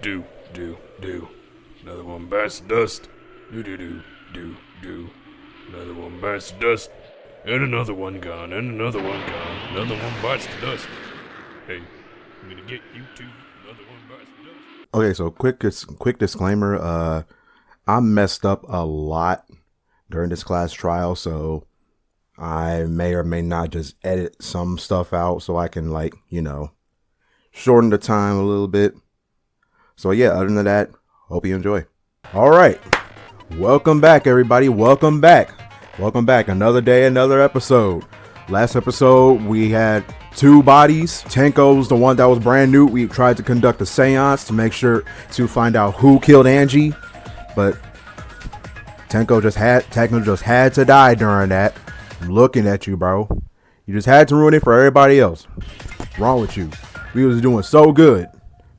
Do. Another one bites the dust. Do. Another one bites the dust. And another one gone, and another one gone. Another one bites the dust. Hey, I'm gonna get you too. Another one bites the dust. Okay, so quick disclaimer. I messed up a lot during this class trial, so I may or may not just edit some stuff out so I can, shorten the time a little bit. So yeah, other than that, hope you enjoy. All right, welcome back, everybody. Welcome back. Another day, another episode. Last episode, we had two bodies. Tenko's the one that was brand new. We tried to conduct a seance to make sure to find out who killed Angie, but Tenko just had to die during that. I'm looking at you, bro. You just had to ruin it for everybody else. What's wrong with you? We was doing so good,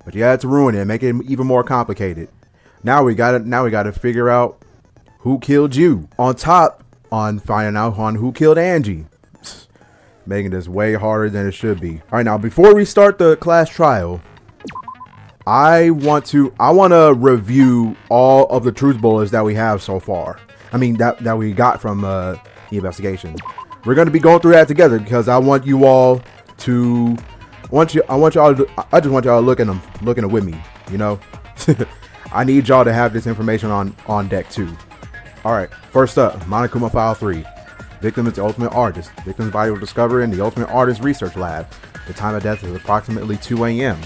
but you had to ruin it, make it even more complicated. Now we gotta figure out who killed you. On finding out on who killed Angie. Making this way harder than it should be. All right, now before we start the class trial, I want to review all of the truth bullets that we have so far. I mean that we got from the investigation. We're going to be going through that together because I want you all to I just want y'all to look at them with me, you know. I need y'all to have this information on deck too. All right, first up, Monokuma File 3. Victim is the ultimate artist. Victim's body was discovered in the ultimate artist research lab. The time of death is approximately 2 a.m.,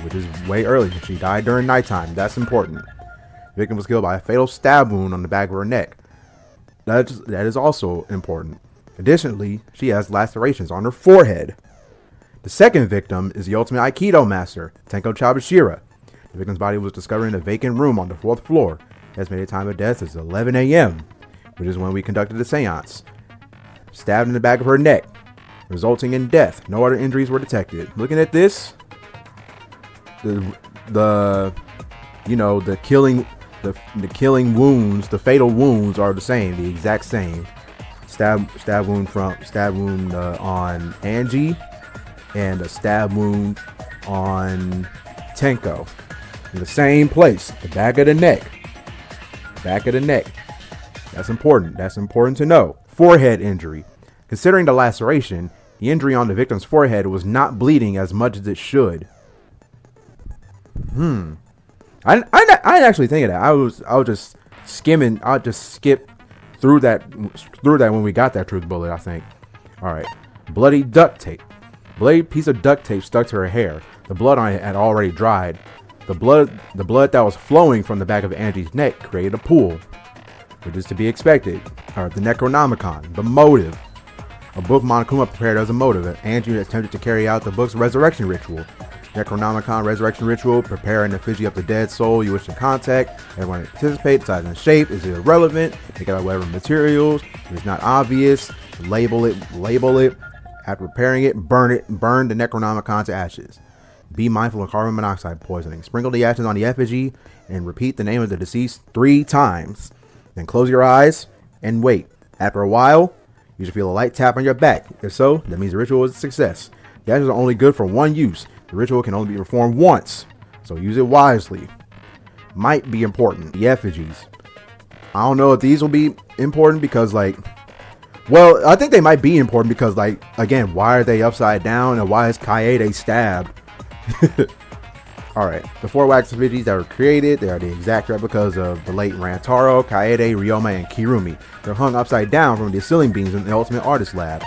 which is way early. She died during nighttime. That's important. Victim was killed by a fatal stab wound on the back of her neck. That is also important. Additionally, she has lacerations on her forehead. The second victim is the ultimate Aikido master, Tenko Chabashira. The victim's body was discovered in a vacant room on the 4th floor. Estimated time of death is 11 a.m., which is when we conducted the seance. Stabbed in the back of her neck, resulting in death. No other injuries were detected. Looking at this, the killing wounds, the fatal wounds are the exact same. Stab wound on Angie, and a stab wound on Tenko. In the same place, the back of the neck. That's important. That's important to know. Forehead injury. Considering the laceration, the injury on the victim's forehead was not bleeding as much as it should. I didn't actually think of that. I was just skimming. I'll just skip through that when we got that truth bullet, I think. All right. Bloody duct tape. Bloody piece of duct tape stuck to her hair. The blood on it had already dried. The blood that was flowing from the back of Angie's neck created a pool, which is to be expected. All right, the Necronomicon, the motive. A book Monokuma prepared as a motive. Angie attempted to carry out the book's resurrection ritual. Necronomicon resurrection ritual, prepare an effigy of the dead soul you wish to contact. Everyone anticipate, size and shape is irrelevant. Take out whatever materials. If it's not obvious, label it. After preparing it, burn the Necronomicon to ashes. Be mindful of carbon monoxide poisoning. Sprinkle the ashes on the effigy and repeat the name of the deceased 3 times. Then close your eyes and wait. After a while, you should feel a light tap on your back. If so, that means the ritual was a success. The ashes are only good for one use. The ritual can only be performed once, so use it wisely. Might be important. The effigies. I don't know if these will be important because, I think they might be important because, again, why are they upside down and why is Kaede stabbed? Alright, the 4 wax effigies that were created, they are the exact replicas of the late Rantaro, Kaede, Ryoma, and Kirumi. They're hung upside down from the ceiling beams in the Ultimate Artist Lab.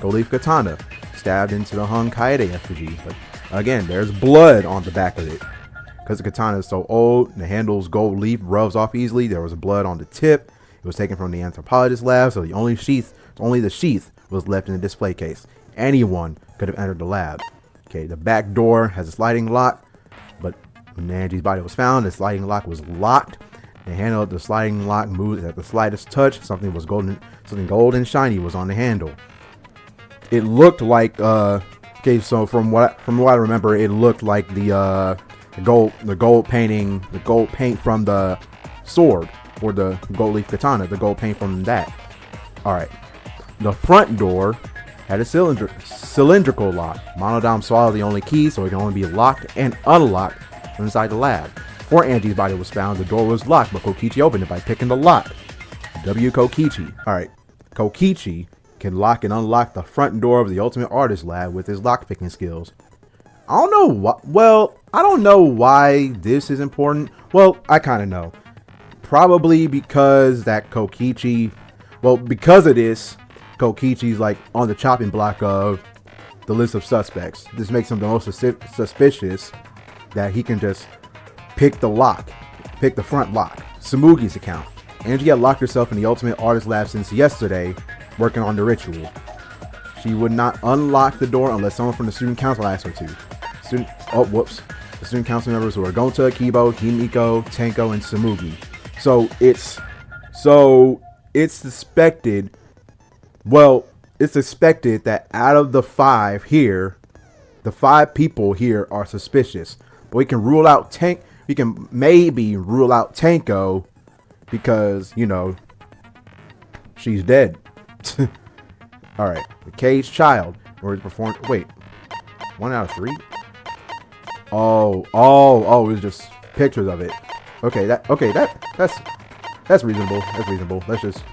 Gold leaf katana, stabbed into the hung Kaede effigy, but again, there's blood on the back of it. Because the katana is so old, the handle's gold leaf rubs off easily, there was blood on the tip. It was taken from the anthropologist lab, so only the sheath was left in the display case. Anyone could have entered the lab. Okay, the back door has a sliding lock, but when Angie's body was found, the sliding lock was locked. The handle of the sliding lock moved at the slightest touch. Something gold and shiny was on the handle. It looked like okay, so from what I remember, it looked like the gold paint from the sword, or the gold leaf katana, the gold paint from that. All right, the front door had a cylindrical lock. Monodam swallowed the only key, so it can only be locked and unlocked from inside the lab. Before Angie's body was found, the door was locked, but Kokichi opened it by picking the lock. W. Kokichi. Alright, Kokichi can lock and unlock the front door of the Ultimate Artist Lab with his lockpicking skills. I don't know what. Well, I don't know why this is important. Well, I kind of know. Probably because that Kokichi. Well, because of this, Kokichi's like on the chopping block of the list of suspects. This makes him the most suspicious that he can just pick the front lock. Tsumugi's account. Angie had locked herself in the Ultimate Artist Lab since yesterday, working on the ritual. She would not unlock the door unless someone from the student council asked her to. The student council members were Gonta, Kibo, Himiko, Tenko, and Tsumugi. So it's suspected. Well, it's suspected that out of the 5 here, the 5 people here are suspicious. But we can rule out We can maybe rule out Tenko because, you know, she's dead. All right, the caged child. Or perform. Wait, 1 out of 3. Oh, it was just pictures of it. Okay, that's reasonable. That's reasonable. Let's just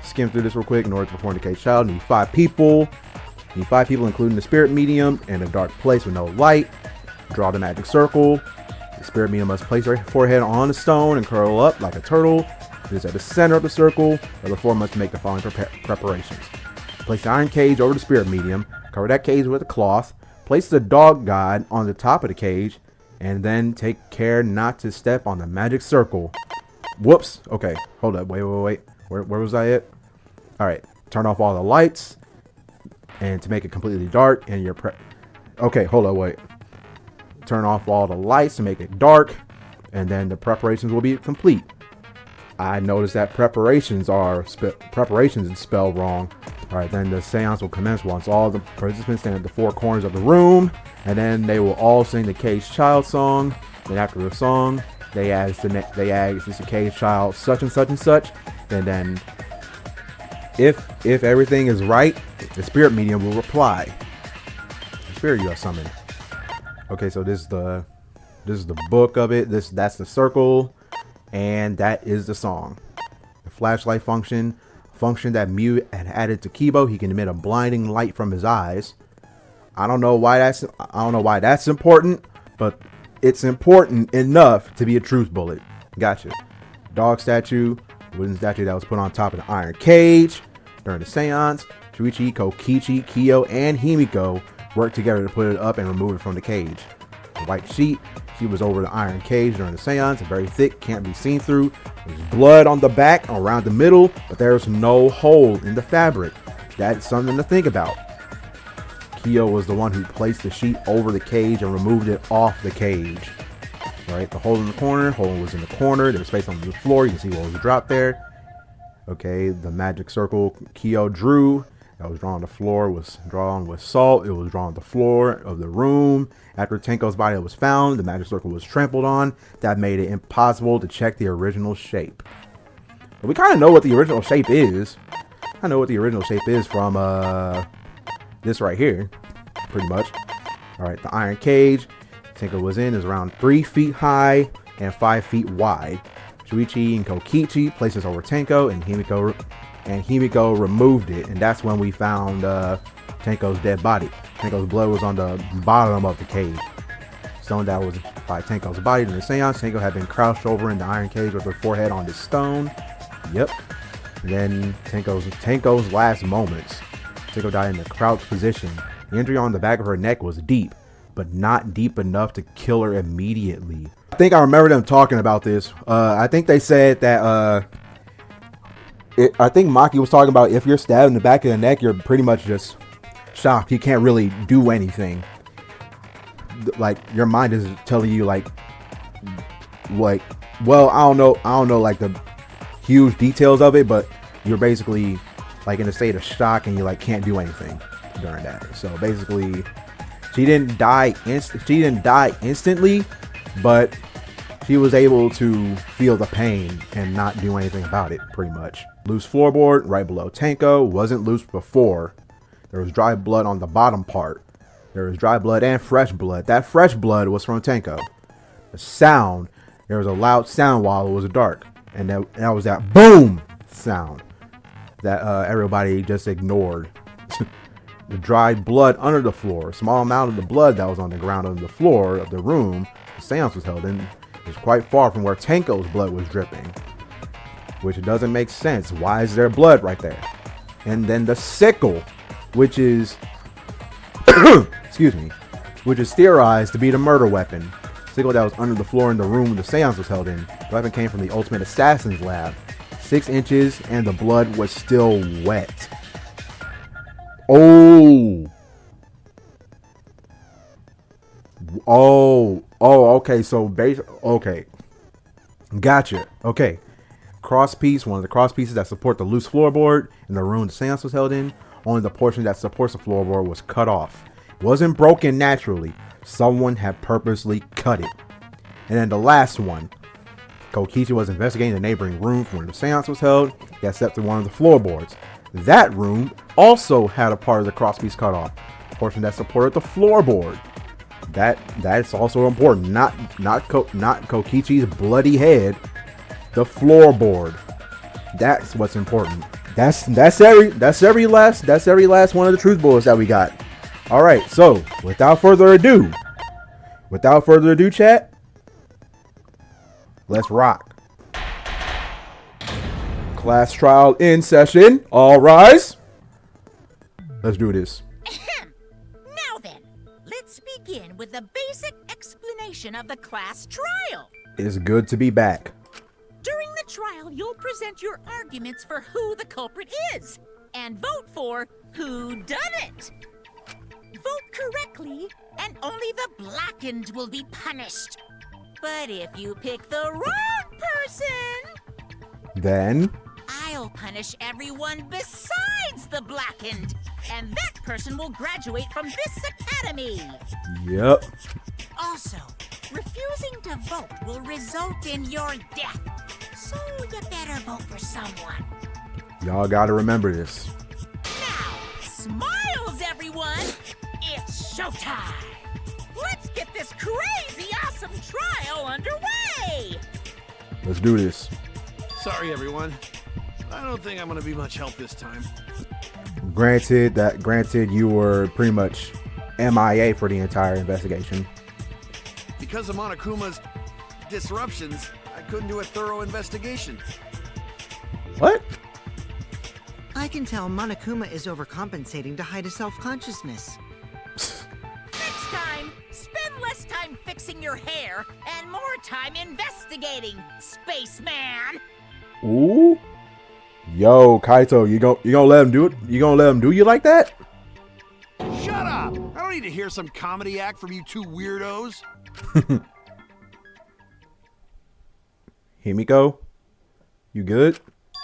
skim through this real quick. In order to perform the caged child, need 5 people. Need 5 people, including the spirit medium, in a dark place with no light. Draw the magic circle. The spirit medium must place her forehead on the stone and curl up like a turtle. It is at the center of the circle. The other 4 must make the following preparations. Place the iron cage over the spirit medium. Cover that cage with a cloth. Place the dog god on the top of the cage. And then take care not to step on the magic circle. Whoops. Okay, hold up. Wait. Where was I at? Alright, turn off all the lights. And to make it completely dark. And your okay, hold up, wait. Turn off all the lights to make it dark. And then the preparations will be complete. I noticed that preparations is spelled wrong. Alright, then the seance will commence once all the participants stand at the 4 corners of the room. And then they will all sing the caged child song. Then after the song, they ask is the caged child such and such and such. And then if everything is right, the spirit medium will reply. The spirit you have summoned. Okay, so this is the book of it. That's the circle. And that is the song. The flashlight function that Mew had added to Kibo. He can emit a blinding light from his eyes. I don't know why that's important, but it's important enough to be a truth bullet. Gotcha. Dog statue, wooden statue that was put on top of the iron cage during the seance. Shuichi, Kokichi, Kyo, and Himiko worked together to put it up and remove it from the cage. The white sheet was over the iron cage during the seance, very thick, can't be seen through. There's blood on the back, around the middle, but there's no hole in the fabric. That's something to think about. Kyo was the one who placed the sheet over the cage and removed it off the cage. Right, the hole was in the corner. There was space on the floor. You can see what was dropped there. Okay, the magic circle Kyo drew that was drawn on the floor was drawn with salt. It was drawn on the floor of the room. After Tenko's body was found, the magic circle was trampled on. That made it impossible to check the original shape. But we kind of know what the original shape is. I know what the original shape is from this right here, pretty much. All right, the iron cage Tenko was in is around 3 feet high and 5 feet wide. Shuichi and Kokichi placed this over Tenko, and Himiko removed it, and that's when we found Tenko's dead body. Tenko's blood was on the bottom of the cage. Stone that was by Tenko's body during the seance. Tenko had been crouched over in the iron cage with her forehead on the stone. Yep. And then Tenko's last moments. Tenko died in the crouched position. The injury on the back of her neck was deep, but not deep enough to kill her immediately. I think I remember them talking about this. I think they said that I think Maki was talking about if you're stabbed in the back of the neck, you're pretty much just shocked. You can't really do anything. Like your mind is telling you like, well, I don't know like the huge details of it, but you're basically like in a state of shock and you like can't do anything during that. So basically, she didn't die instantly, but she was able to feel the pain and not do anything about it, pretty much. Loose floorboard right below Tenko. Wasn't loose before. There was dry blood on the bottom part. There was dry blood and fresh blood. That fresh blood was from Tenko. The sound, there was a loud sound while it was dark. And that was that boom sound that everybody just ignored. The dried blood under the floor. A small amount of the blood that was on the ground under the floor of the room the seance was held in is quite far from where Tenko's blood was dripping. Which doesn't make sense. Why is there blood right there? And then the sickle, which is excuse me, which is theorized to be the murder weapon. Sickle that was under the floor in the room the seance was held in. The weapon came from the Ultimate Assassin's lab. 6 inches and the blood was still wet. Oh, okay. So okay, gotcha. Okay, cross piece. One of the cross pieces that support the loose floorboard in the room the seance was held in. Only the portion that supports the floorboard was cut off. It wasn't broken naturally. Someone had purposely cut it. And then the last one. Kokichi was investigating the neighboring room from where the seance was held. He had stepped to one of the floorboards. That room also had a part of the crosspiece cut off. A portion that supported the floorboard. That's also important. Not Kokichi's bloody head. The floorboard. That's what's important. That's every last one of the truth bullets that we got. All right, so without further ado, chat, let's rock. Class trial in session. All rise. Let's do this. Now then, let's begin with the basic explanation of the class trial. It's good to be back. During the trial, you'll present your arguments for who the culprit is and vote for who done it. Vote correctly, and only the blackened will be punished. But if you pick the wrong person, Then I'll punish everyone besides the blackened, and that person will graduate from this academy. yep. Also, refusing to vote will result in your death, so you better vote for someone. Y'all gotta remember this. Now, smiles, everyone! It's showtime! Let's get this crazy awesome trial underway! Let's do this. Sorry, everyone. I don't think I'm gonna be much help this time. Granted, you were pretty much MIA for the entire investigation. Because of Monokuma's disruptions, I couldn't do a thorough investigation. What? I can tell Monokuma is overcompensating to hide his self-consciousness. Next time, spend less time fixing your hair and more time investigating, spaceman! Ooh. Yo, Kaito, you gonna let him do it? You gonna let him do you like that? Shut up! I don't need to hear some comedy act from you two weirdos. Himiko, you good?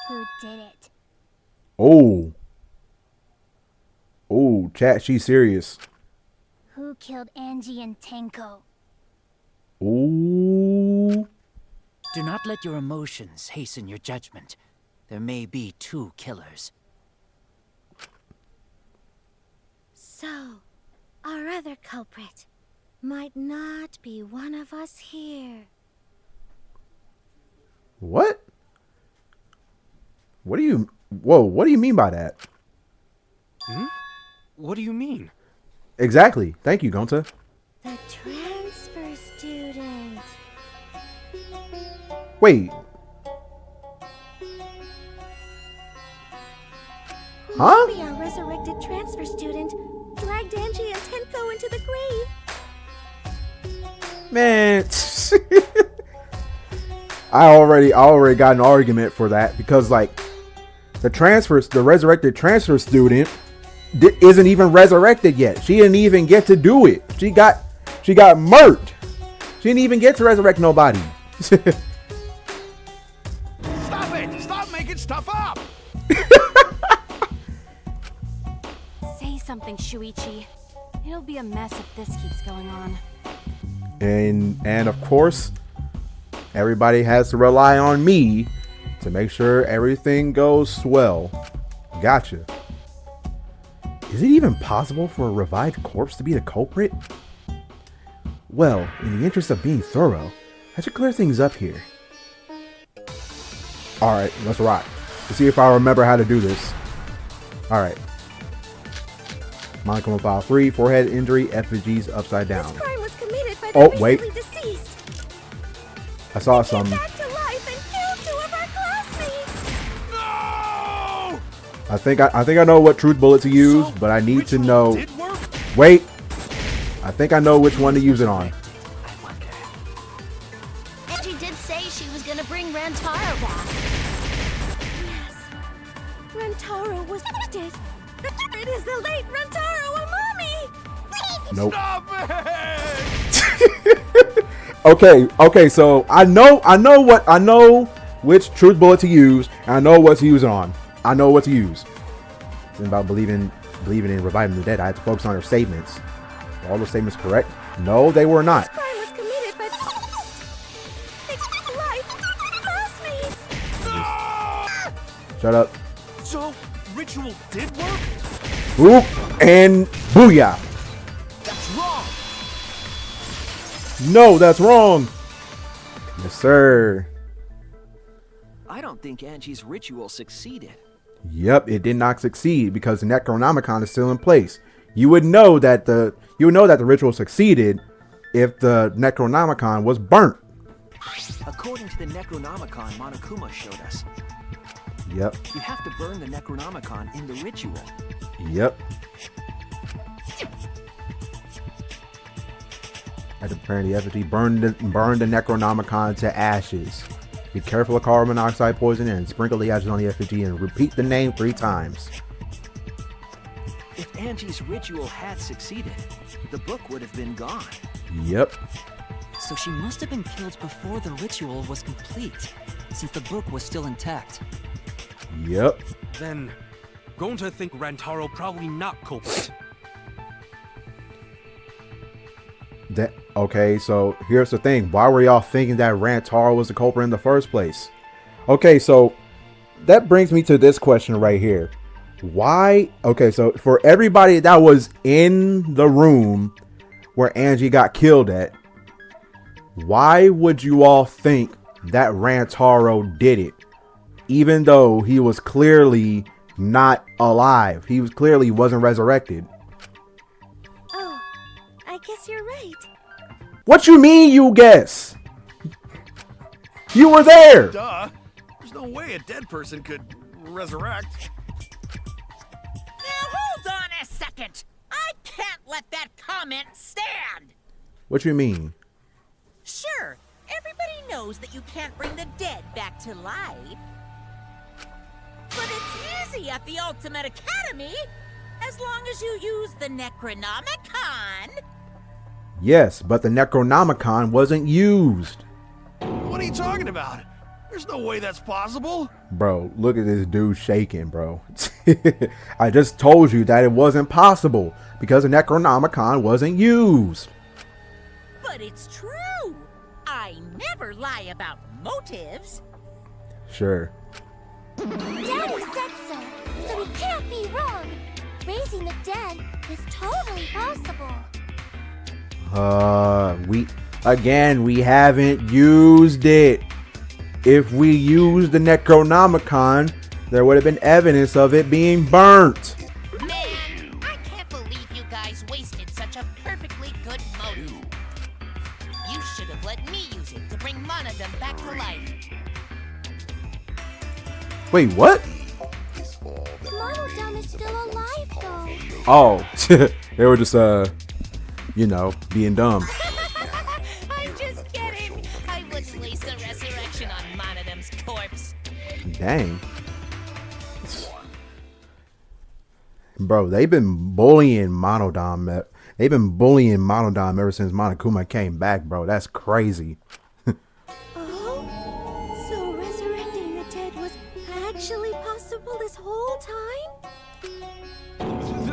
Who did it? Oh, chat, she's serious. Who killed Angie and Tenko? Ooh. Do not let your emotions hasten your judgment. There may be 2 killers. So, our other culprit might not be one of us here. What? What do you mean by that? What do you mean? Exactly. Thank you, Gonta. The transfer student. Wait. Huh? Maybe our resurrected transfer student dragged Angie and Tenko into the grave. Man. I already got an argument for that because like the resurrected transfer student isn't even resurrected yet. She didn't even get to do it. She got murked. She didn't even get to resurrect nobody. Stop it! Stop making stuff up! Say something, Shuichi. It'll be a mess if this keeps going on. And of course, everybody has to rely on me to make sure everything goes swell. Gotcha. Is it even possible for a revived corpse to be the culprit? Well, in the interest of being thorough, I should clear things up here. Alright, let's rock. Let's see if I remember how to do this. Alright. Monokuma File 3, forehead injury, effigies upside down. This crime was committed by the Oh, wait. recently deceased. I saw He came some. back to life and killed 2 of our classmates. No! I think I know what truth bullet to use, but I need to know. Did work? Wait. I think I know which one to use it on. I wonder. Angie did say she was gonna bring Rantaro back. Yes. Rantaro was dead. It is the late Rantaro Amami! Nope. Stop it! Okay, so I know which truth bullet to use, and I know what to use it on. I know what to use. It's about believing in reviving the dead. I had to focus on her statements. Were all the statements correct? No, they were not. This crime was committed by the life classmates. Shut up. So, ritual did work? Oop and booyah. That's wrong! No, that's wrong. Yes, sir. I don't think Angie's ritual succeeded. Yep, it did not succeed because the Necronomicon is still in place. You would know that the ritual succeeded if the Necronomicon was burnt. According to the Necronomicon Monokuma showed us, Yep. you have to burn the Necronomicon in the ritual. Yep. At the parent, the effigy burn the Necronomicon to ashes. Be careful of carbon monoxide poison and sprinkle the ashes on the effigy and repeat the name 3 times. If Angie's ritual had succeeded, the book would have been gone. Yep. So she must have been killed before the ritual was complete, since the book was still intact. Yep. Then, going to think Rantaro probably not culprit. Okay, so here's the thing. Why were y'all thinking that Rantaro was the culprit in the first place? Okay, so that brings me to this question right here. Why? Okay, so for everybody that was in the room where Angie got killed at, why would you all think that Rantaro did it? Even though he was clearly not alive. He was clearly wasn't resurrected. Oh, I guess you're right. What you mean you guess? You were there. Duh. There's no way a dead person could resurrect. Now hold on a second. I can't let that comment stand. What you mean? Sure, everybody knows that you can't bring the dead back to life. But it's easy at the Ultimate Academy, as long as you use the Necronomicon. Yes, but the Necronomicon wasn't used. What are you talking about? There's no way that's possible. Bro, look at this dude shaking, bro. I just told you that it wasn't possible because the Necronomicon wasn't used. But it's true. I never lie about motives. Sure. Daddy said so he can't be wrong. Raising the dead is totally possible. We haven't used it. If we used the Necronomicon, there would have been evidence of it being burnt. Man, I can't believe you guys wasted such a perfectly good motive. You should have let me use it to bring Monodum back to life. Wait, what? Monodum is still alive, though. Oh, they were just, being dumb. I'm just kidding. I wouldn't waste a resurrection on Monodum's corpse. Dang. Bro, they've been bullying Monodam. They've been bullying Monodam ever since Monokuma came back, bro. That's crazy. Oh? So resurrecting the dead was actually possible this whole time?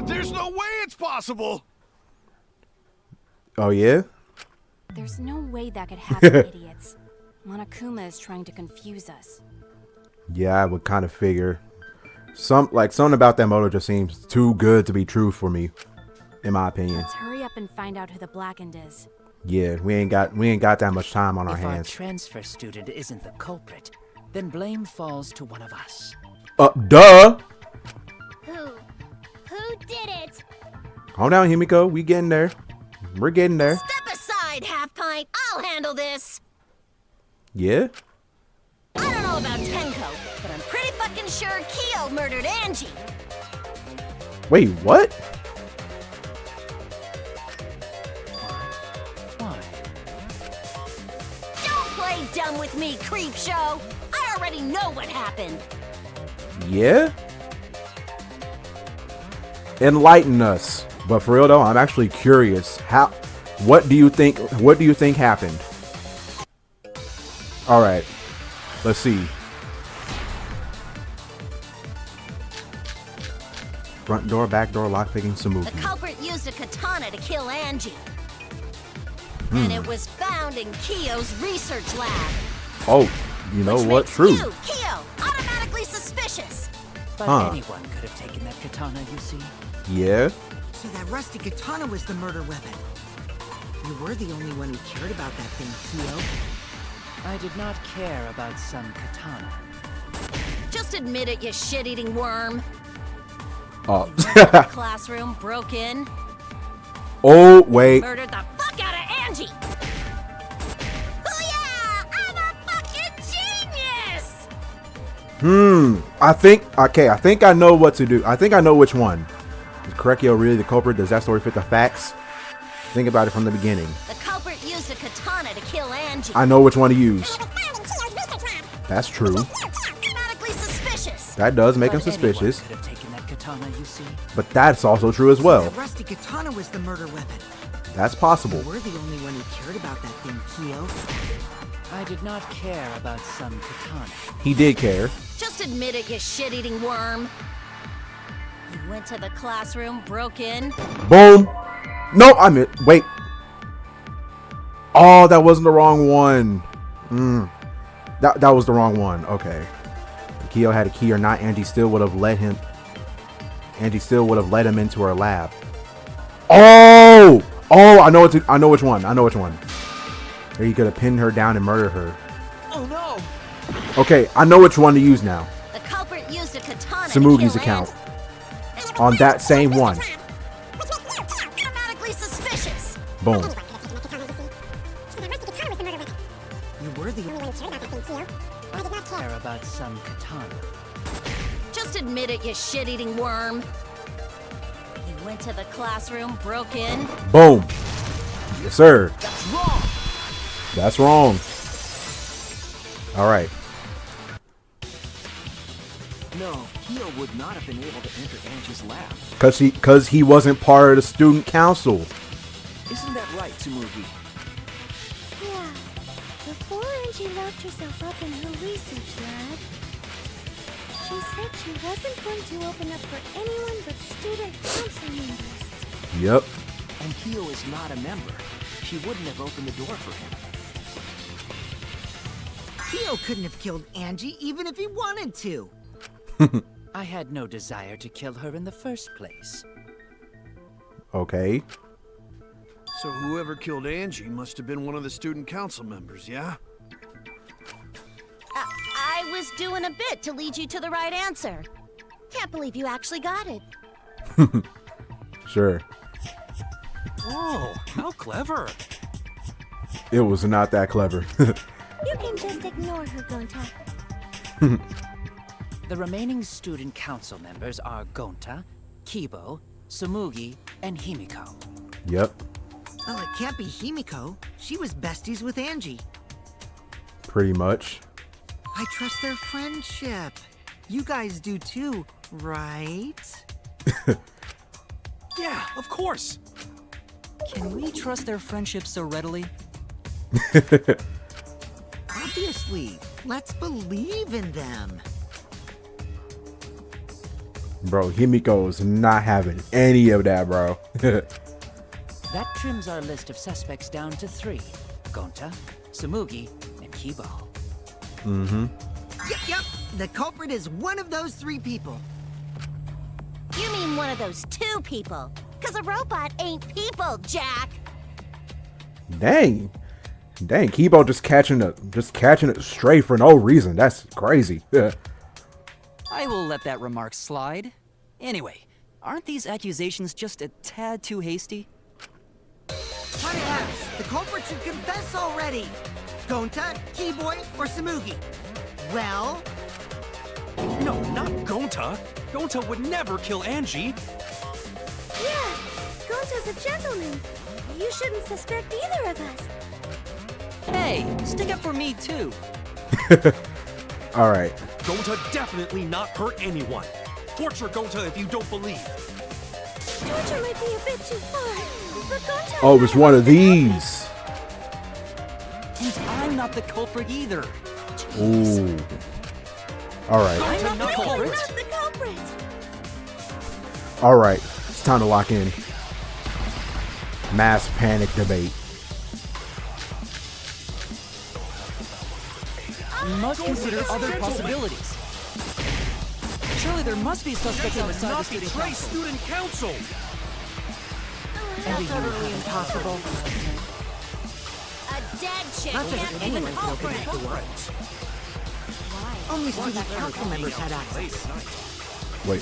There's no way it's possible. Oh, yeah? There's no way that could happen, idiots. Monokuma is trying to confuse us. Yeah, I would kind of figure. Something about that motor just seems too good to be true for me, in my opinion. Let's hurry up and find out who the blackened is. Yeah, we ain't got that much time on our If hands. our transfer student isn't the culprit, then blame falls to one of us. Duh. Who did it? Calm down, Himiko. We getting there. We're getting there. Step aside, Half Pint. I'll handle this. Yeah. I don't know about Tenko, but I'm pretty fucking sure Kyo murdered Angie. Wait, what? Why? Don't play dumb with me, creep show. I already know what happened. Yeah. Enlighten us. But for real though, I'm actually curious. What do you think happened? All right. Let's see. Front door, back door, lockpicking, The Samuki. culprit used a katana to kill Angie. And it was found in Kyo's research lab. Oh, you know Which what? makes True. you, Kyo, automatically suspicious. But Huh. anyone could have taken that katana, you see. Yeah. So that rusty katana was the murder weapon. You were the only one who cared about that thing, Kyo. I did not care about some katana. Just admit it, you shit-eating worm. Oh. The classroom broke in, Oh wait. murdered the fuck out of Angie. Oh yeah, I'm a fucking genius. I think I know what to do. I think I know which one. Is Correcchio really the culprit? Does that story fit the facts? Think about it from the beginning. The culprit used a katana to kill Angie. I know which one to use. That's true. Automatically suspicious. That does make him But suspicious. anyone could have taken that katana, you see. But that's also true as well. That rusty katana was the murder weapon. That's possible. You were the only one who cared about that thing, Kyo. I did not care about some katana. He did care. Just admit it, you shit-eating worm. You went to the classroom, broke in. Boom. No, wait. Oh, that wasn't the wrong one. That was the wrong one. Okay. If Kyo had a key or not, Angie still would have let him into her lab. Oh, I know which one. Or he could have pinned her down and murdered her. Oh no! Okay, I know which one to use now. The culprit used a katana Samugi's to kill account. On that same one. Automatically suspicious. Boom. You were the only one Care about some katana. Just admit it, you shit-eating worm. You went to the classroom, broke in. Boom. Yes, sir. That's wrong! That's wrong. All right. No, Kyo would not have been able to enter Angie's lab. Cause he wasn't part of the student council. Isn't that right, Tsumugi? Yeah. Before Angie locked herself up in her research lab, she said she wasn't going to open up for anyone but student council members. Yep. And Kyo is not a member. She wouldn't have opened the door for him. Kyo couldn't have killed Angie even if he wanted to. I had no desire to kill her in the first place. Okay. So whoever killed Angie must have been one of the student council members, yeah? I was doing a bit to lead you to the right answer. Can't believe you actually got it. Sure. Oh, how clever. It was not that clever. You can just ignore her, Gonta. The remaining student council members are Gonta, Kibo, Tsumugi, and Himiko. Yep. Well, it can't be Himiko. She was besties with Angie. Pretty much. I trust their friendship. You guys do too, right? Yeah, of course. Can we trust their friendship so readily? Obviously. Let's believe in them. Bro, Himiko's not having any of that, bro. That trims our list of suspects down to 3. Gonta, Tsumugi, and Kibo. Mm-hmm. Yep. The culprit is one of those 3 people. You mean one of those two people. Because a robot ain't people, Jack. Dang, Kibo just catching it straight for no reason. That's crazy. Yeah. I will let that remark slide. Anyway, aren't these accusations just a tad too hasty? Perhaps the culprit should confess already. Gonta, Keyboy, or Samugi? Well, No, not Gonta. Gonta would never kill Angie. Yeah, Gonta's a gentleman. You shouldn't suspect either of us. Hey, stick up for me too. All right. Gonta definitely not hurt anyone. Torture Gonta if you don't believe. Torture might be a bit too far, but Gonta... Oh, it's one of these. And I'm not the culprit either. Ooh. All right. I'm not the culprit. Not the culprit. All right. It's time to lock in. Mass panic debate. We must consider other possibilities. Surely there must be suspects outside the student Betray council. student council. that's utterly impossible. A dead chick Not just can't be anyone the can open culprit. that door. Only student council members had access. Wait.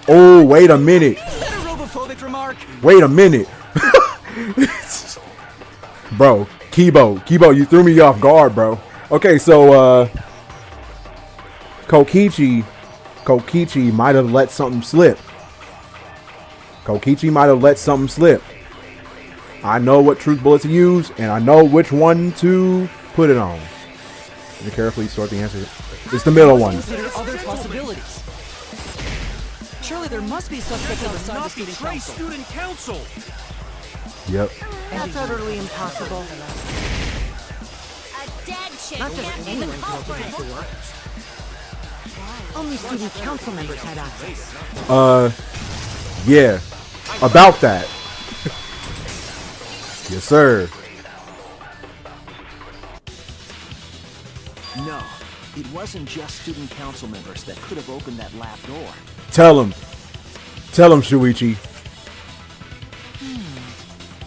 Oh, wait a minute. Is that a robophobic remark? Wait a minute. Bro, Kibo, you threw me off guard, bro. Okay, so, Kokichi might have let something slip. I know what truth bullet to use, and I know which one to put it on. Let me carefully sort the answer. It's the middle one. Consider other possibilities. Surely there must be suspects outside the Not student betray council. student council. Yep. That's utterly impossible. A dead chick Not just can't be the anyone can open culprit. that door. Only student council members had access. Yeah. About that. Yes, sir. No, it wasn't just student council members that could have opened that lab door. Tell him, Shuichi.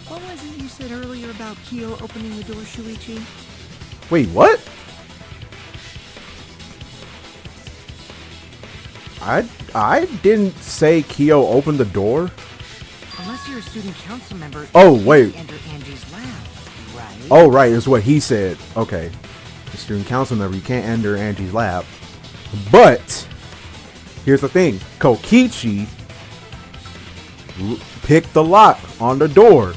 What was it you said earlier about Kyo opening the door, Shuichi? Wait, what? I didn't say Kyo opened the door. Unless you're a student council member. Oh, you can't wait. Enter Angie's lab, right? Oh, right, is what he said. Okay. The student council member, you can't enter Angie's lab. But, here's the thing. Kokichi picked the lock on the door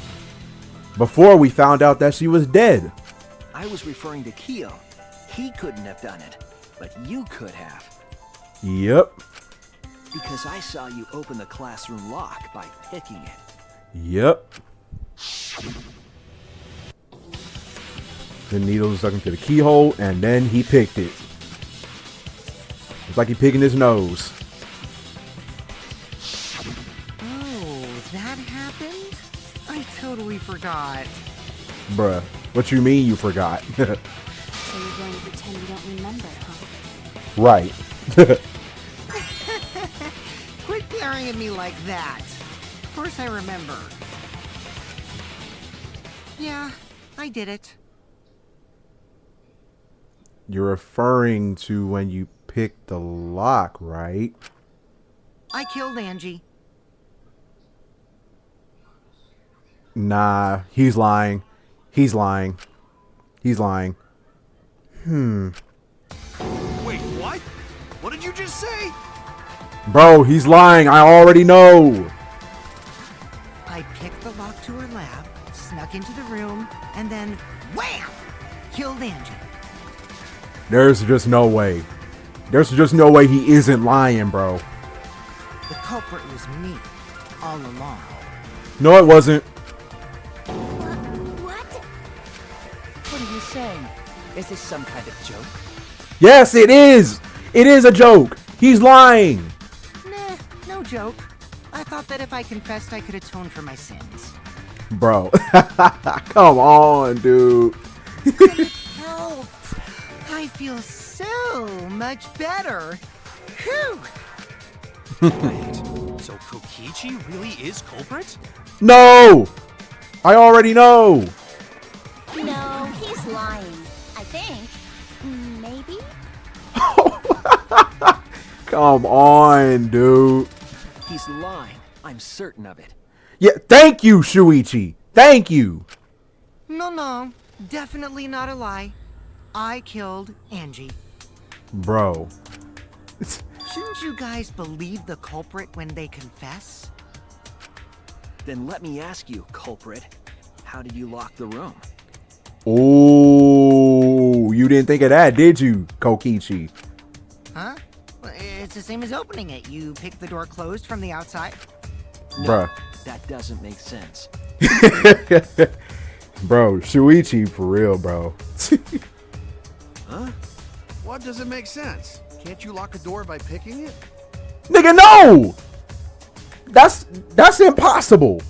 before we found out that she was dead. I was referring to Kyo. He couldn't have done it, but you could have. Yep. Because I saw you open the classroom lock by picking it. Yep. The needle was stuck into the keyhole, and then he picked it. It's like he picking his nose. Oh, that happened? I totally forgot. Bruh, what you mean you forgot? So you're going to pretend you don't remember, huh? Right. Quit glaring at me like that. Of course I remember. Yeah, I did it. You're referring to when you picked the lock, right? I killed Angie. Nah, he's lying. He's lying. Wait, what? What did you just say? Bro, he's lying. I already know. I picked the lock to her lab, snuck into the room, and then wham! Killed Angie. There's just no way. There's just no way he isn't lying, bro. The culprit was me, all along. No, it wasn't. What? What are you saying? Is this some kind of joke? Yes, it is. It is a joke. He's lying. Nah, no joke. I thought that if I confessed, I could atone for my sins. Bro. Come on, dude. Help! I feel So much better. Whew. Wait, so Kokichi really is culprit? No! I already know! No, he's lying. I think. Maybe? Come on, dude. He's lying. I'm certain of it. Yeah, thank you, Shuichi. Thank you. No, definitely not a lie. I killed Angie. Bro. Shouldn't you guys believe the culprit when they confess? Then let me ask you, culprit. How did you lock the room? Oh, you didn't think of that, did you, Kokichi? Huh? Well, it's the same as opening it. You pick the door closed from the outside. No, Bruh. that doesn't make sense. Bro, Shuichi for real, bro. Huh? What doesn't make sense? Can't you lock a door by picking it? Nigga, no! That's impossible.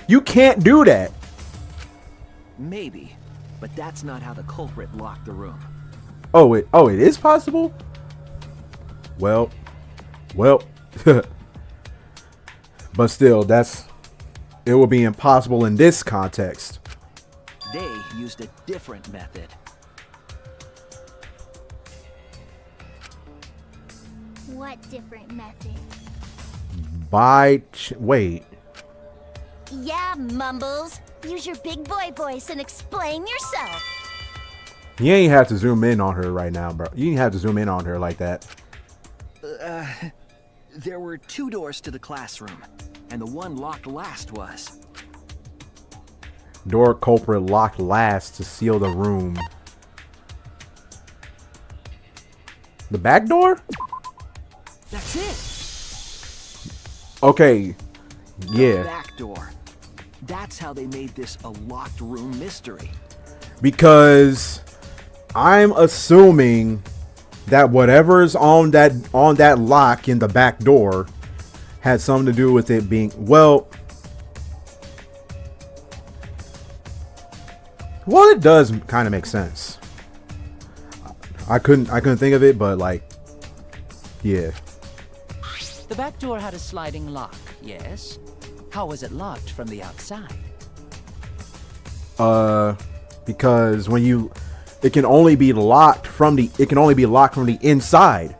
You can't do that. Maybe, but that's not how the culprit locked the room. Oh, it is possible? Well. But still, it will be impossible in this context. They used a different method. What different method? Wait. Yeah, Mumbles. Use your big boy voice and explain yourself. You ain't have to zoom in on her right now, bro. You ain't have to zoom in on her like that. There were 2 doors to the classroom, and the one locked last was. Door culprit locked last to seal the room. The back door? That's it. Okay. The Yeah. back door. That's how they made this a locked room mystery. Because I'm assuming that whatever's on that lock in the back door had something to do with it being well, it does kind of make sense. I couldn't think of it, but like, yeah. The back door had a sliding lock, yes? How was it locked from the outside? Because it can only be locked from the inside.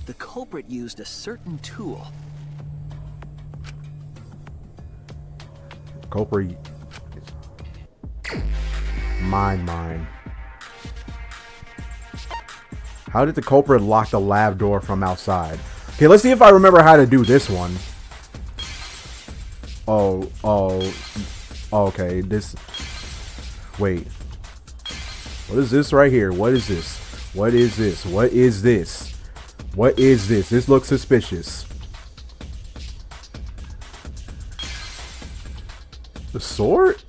The culprit used a certain tool. Culprit. Mine. How did the culprit lock the lab door from outside? Okay, let's see if I remember how to do this one. Okay, wait. What is this right here? What is this? What is this? What is this? What is this? This looks suspicious. The sword?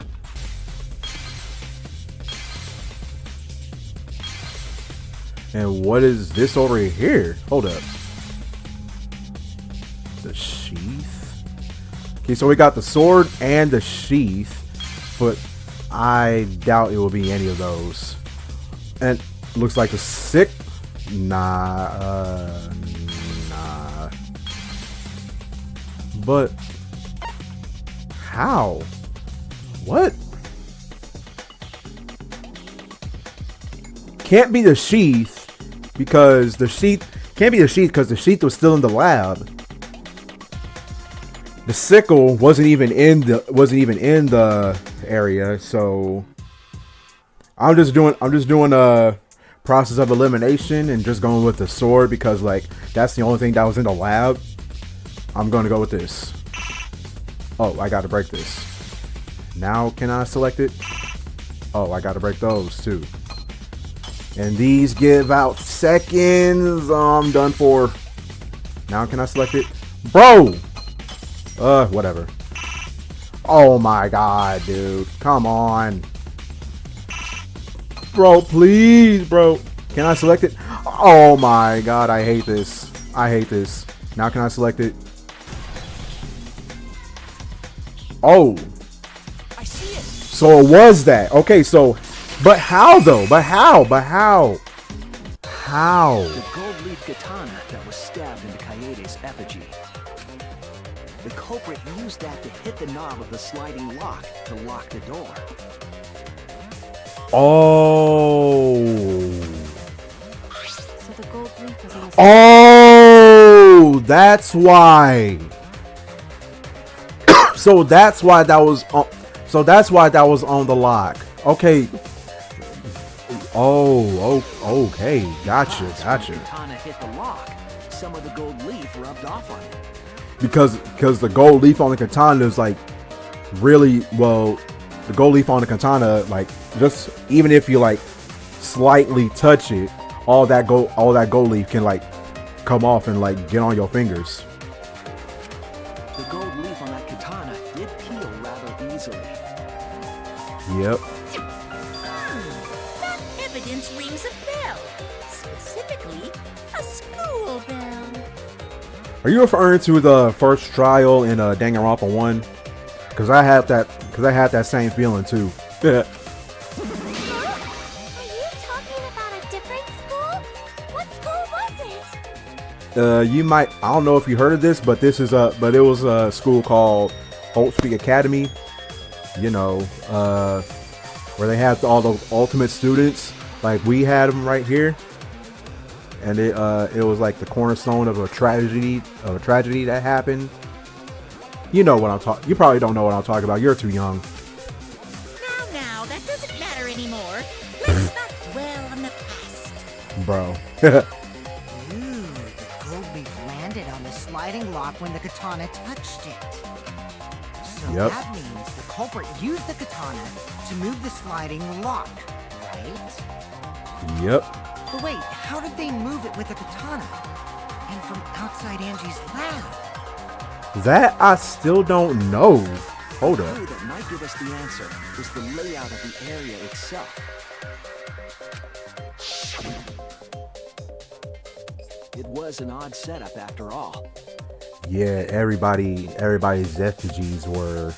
And what is this over here? Hold up. The sheath? Okay, so we got the sword and the sheath, but I doubt it will be any of those. And looks like the sick. Nah. But how? What? Can't be the sheath because the sheath was still in the lab. The sickle wasn't even in the area, so I'm just doing a process of elimination and just going with the sword because like that's the only thing that was in the lab. I'm going to go with this. Oh, I got to break this. Now can I select it? Oh, I got to break those too. And these give out seconds. I'm done for. Now can I select it? Bro! Whatever. Oh my god, dude. Come on. Bro, please, bro. Can I select it? Oh my god, I hate this. I hate this. Now can I select it? Oh. I see it. So it was that. Okay, so But how though? But how? How? The gold leaf katana that was stabbed into Kaede's effigy. The culprit used that to hit the knob of the sliding lock to lock the door. Oh. So the gold leaf was in the Oh, that's why. So that's why that was on. So that's why that was on the lock. Okay. Oh, okay. Gotcha. When the katana hit the lock, some of the gold leaf rubbed off on it. Because the gold leaf on the katana is like really well. The gold leaf on the katana, like, just even if you like slightly touch it, all that gold leaf can like come off and like get on your fingers. The gold leaf on that katana did peel rather easily. Yep. That evidence rings a bell. Specifically, a school bell. Are you referring to the first trial in Danganronpa 1? Because I had that same feeling too. Are you talking about a different school? What school was it? You might, I don't know if you heard of this, but it was a school called Old Speak Academy. You know, where they had all the ultimate students, like we had them right here, and it was like the cornerstone of a tragedy that happened. You know what I'm talking. You probably don't know what I'm talking about. You're too young. Now, that doesn't matter anymore. Let's not dwell on the past. Bro. Ooh, the gold leaf landed on the sliding lock when the katana touched it. So Yep. that means the culprit used the katana to move the sliding lock, right? Yep. But wait, how did they move it with the katana? And from outside Angie's lab? That I still don't know. Hold The up. clue that might give us the answer is the layout of the area itself. It was an odd setup after all. Yeah, everybody's effigies were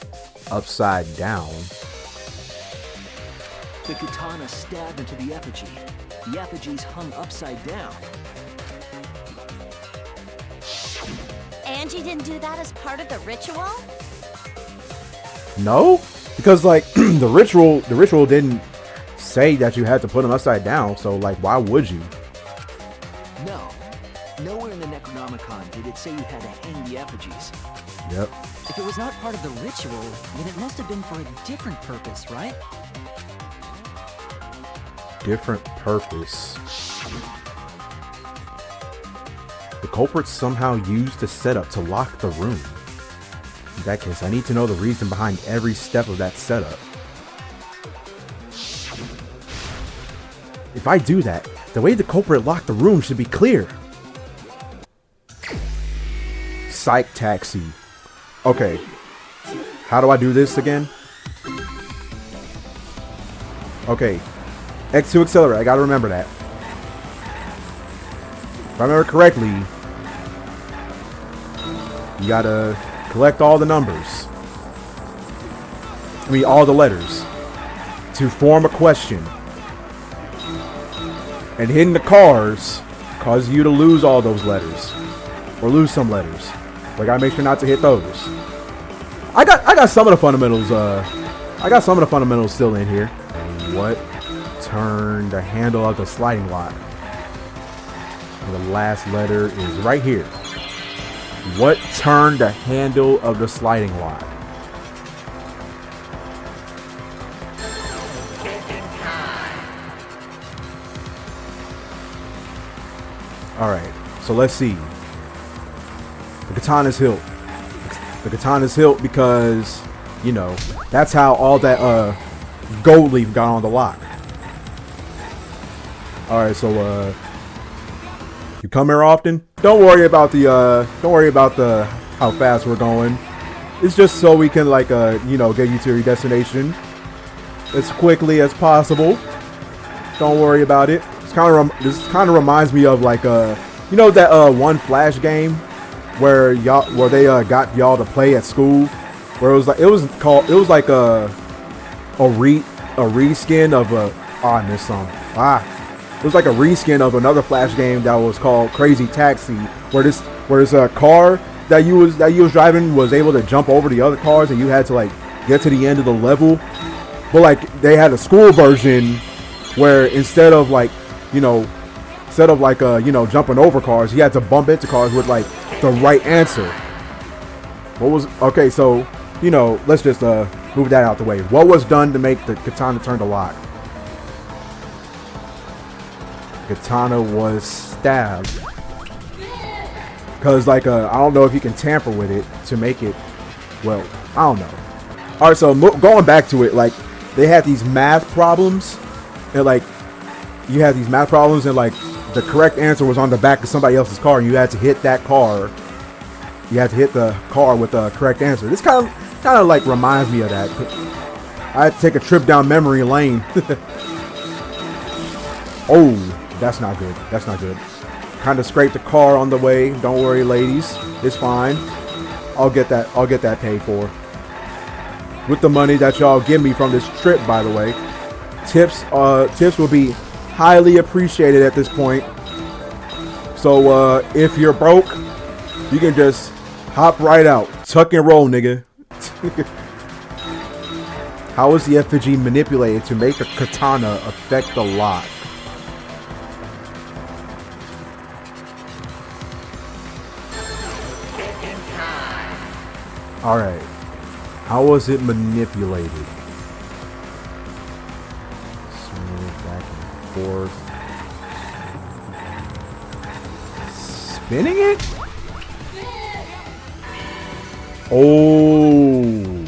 upside down. The katana stabbed into the effigy. The effigies hung upside down. Angie didn't do that as part of the ritual? No, because like the ritual didn't say that you had to put them upside down. So like, why would you? No. Nowhere in the Necronomicon did it say you had to hang the effigies. Yep. If it was not part of the ritual, then it must have been for a different purpose, right? Different purpose. The culprit somehow used the setup to lock the room. In that case, I need to know the reason behind every step of that setup. If I do that, the way the culprit locked the room should be clear. Psych taxi. Okay. How do I do this again? Okay. X2 accelerate. I gotta remember that. If I remember correctly, you gotta collect all the numbers. I mean, all the letters to form a question. And hitting the cars causes you to lose all those letters. Or lose some letters. So I gotta make sure not to hit those. I got some of the fundamentals, I got some of the fundamentals still in here. What turned the handle of the sliding lock? And the last letter is right here. What turned the handle of the sliding lock? Alright, so let's see. The katana's hilt. The katana's hilt because, you know, that's how all that gold leaf got on the lock. Alright, so you come here often? Don't worry about the how fast we're going. It's just so we can like you know, get you to your destination as quickly as possible. Don't worry about it. This kind of reminds me of like you know that one Flash game where they got y'all to play at school, where it was like a reskin of Oh, I missed some. It was like a reskin of another Flash game that was called Crazy Taxi, where this car that you was driving was able to jump over the other cars, and you had to like get to the end of the level. But like they had a school version where instead of jumping over cars, you had to bump into cars with like the right answer. So let's just move that out the way. What was done to make the katana turn to lock? Katana was stabbed. Cause like I don't know if you can tamper with it to make it. Well, I don't know. All right, so going back to it, like they had these math problems, and like you had these math problems, and like the correct answer was on the back of somebody else's car, and you had to hit that car. You had to hit the car with the correct answer. This kind of like reminds me of that. I had to take a trip down memory lane. Oh, that's not good. That's not good. Kind of scraped the car on the way. Don't worry, ladies. It's fine. I'll get that paid for. With the money that y'all give me from this trip, by the way. Tips will be highly appreciated at this point. So if you're broke, you can just hop right out. Tuck and roll, nigga. How was the effigy manipulated to make a katana affect the lock? Alright. How was it manipulated? Swing back and forth. Spinning it? Oh.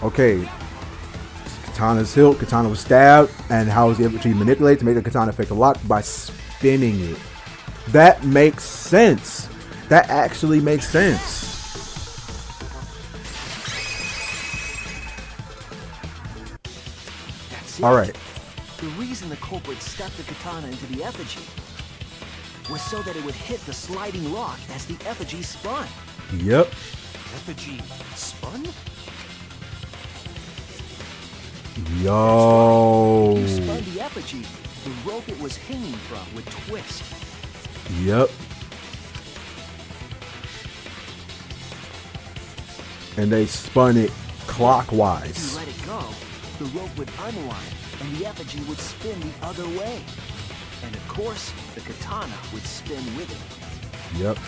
Okay. Katana's hilt. Katana was stabbed. And how was the effigy manipulated to make the katana affect the lock? By spinning it. That makes sense. That actually makes sense. All right. The reason the culprit stuck the katana into the effigy was so that it would hit the sliding lock as the effigy spun. Yep. Effigy spun? Yo. If you spun the effigy, the rope it was hanging from would twist. Yep. And they spun it clockwise. If you let it go, the rope would unwind and the effigy would spin the other way. And of course, the katana would spin with it. Yep.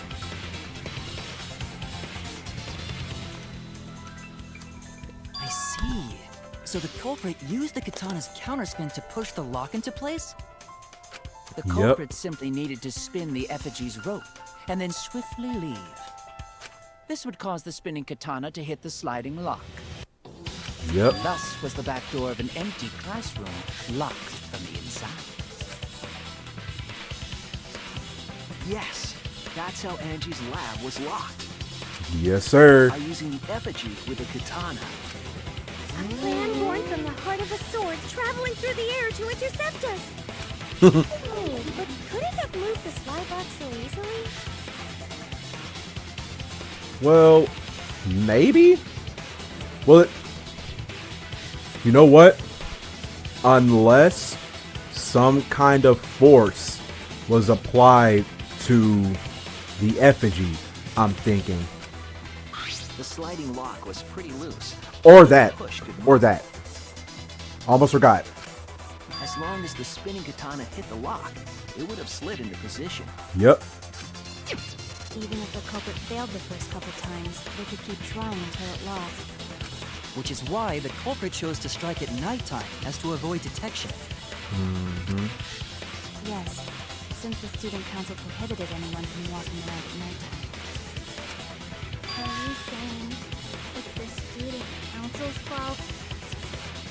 I see. So the culprit used the katana's counterspin to push the lock into place? The culprit simply needed to spin the effigy's rope and then swiftly leave. This would cause the spinning katana to hit the sliding lock. Yep. Thus was the back door of an empty classroom locked from the inside. Yes, that's how Angie's lab was locked. Yes, sir. By using the effigy with a katana. A plan born from the heart of a sword traveling through the air to intercept us. Oh, but could it have moved the slide box so easily? Well, maybe. Well, you know what? Unless some kind of force was applied to the effigy, I'm thinking. The sliding lock was pretty loose. Or that. Almost forgot. As long as the spinning katana hit the lock, it would have slid into position. Yep. Even if the culprit failed the first couple times, they could keep trying until it locked. Which is why the culprit chose to strike at nighttime, as to avoid detection. Mm-hmm. Yes, since the student council prohibited anyone from walking around at nighttime. Are you saying it's the student council's fault?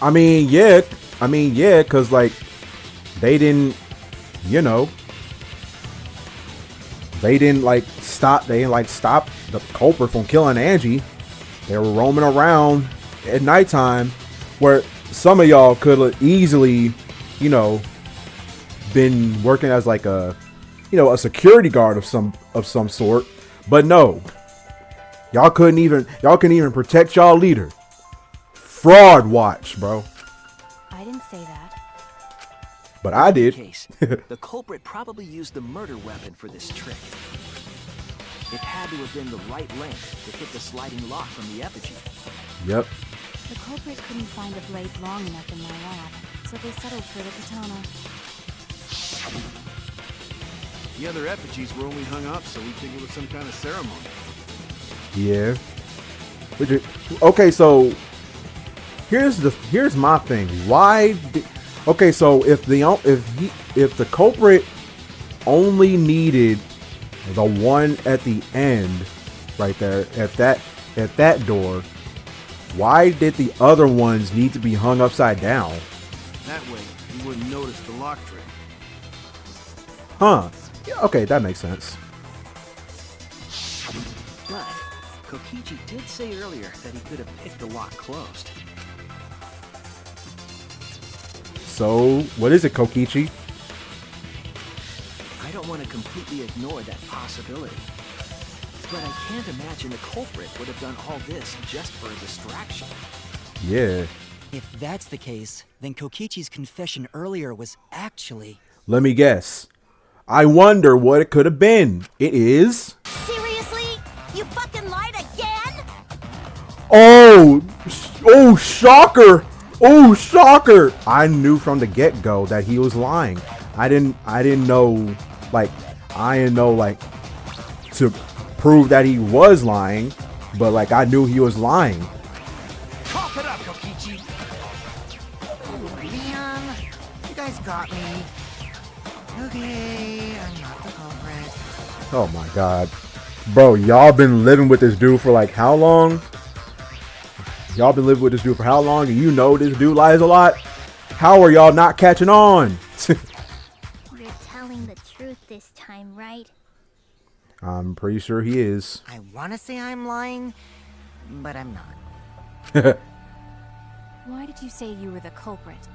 I mean, yeah, because, like, they didn't stop the culprit from killing Angie. They were roaming around at nighttime, where some of y'all could have easily, been working as like a security guard of some sort. But no, y'all couldn't even protect y'all leader. Fraud watch, bro. I didn't say that. But I did. Case, the culprit probably used the murder weapon for this trick. It had to have been the right length to hit the sliding lock from the effigy. Yep. The culprit couldn't find a blade long enough in my lab, so they settled for the katana. The other effigies were only hung up, so we think it was some kind of ceremony. Yeah. Okay, so here's my thing. Okay, so if the culprit only needed the one at the end, right there at that door, why did the other ones need to be hung upside down? That way, you wouldn't notice the lock trick. Huh. Yeah, okay, that makes sense. But Kokichi did say earlier that he could have picked the lock closed. So, what is it, Kokichi? I don't want to completely ignore that possibility. But I can't imagine the culprit would have done all this just for a distraction. Yeah. If that's the case, then Kokichi's confession earlier was actually... Let me guess. I wonder what it could have been. It is... Seriously? You fucking lied again? Oh, shocker. Oh, shocker. I knew from the get-go that he was lying. I didn't know to prove that he was lying, but like I knew he was lying. Cough it up, Kokichi. Oh, man. You guys got me. Okay, I'm not the culprit. Oh my god. Bro, y'all been living with this dude for like how long? Y'all been living with this dude for how long? And you know this dude lies a lot? How are y'all not catching on? You're telling the truth this time, right? I'm pretty sure he is. I want to say I'm lying, but I'm not. Why did you say you were the culprit?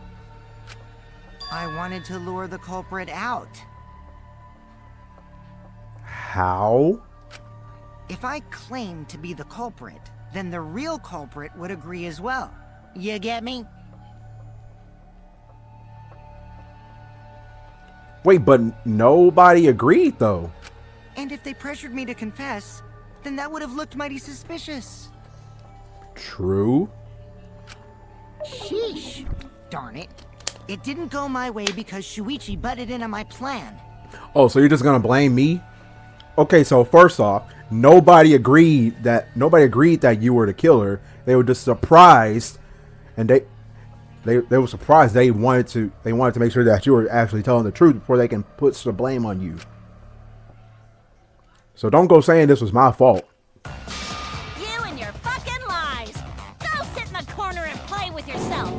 I wanted to lure the culprit out. How? If I claim to be the culprit, then the real culprit would agree as well. You get me? Wait, but nobody agreed though. And if they pressured me to confess, then that would have looked mighty suspicious. True. Sheesh. Darn it. It didn't go my way because Shuichi butted in on my plan. Oh, so you're just gonna blame me? Okay, so first off, nobody agreed that you were the killer. They were just surprised, and they were surprised. They wanted to make sure that you were actually telling the truth before they can put the blame on you. So don't go saying this was my fault. You and your fucking lies. Go sit in the corner and play with yourself.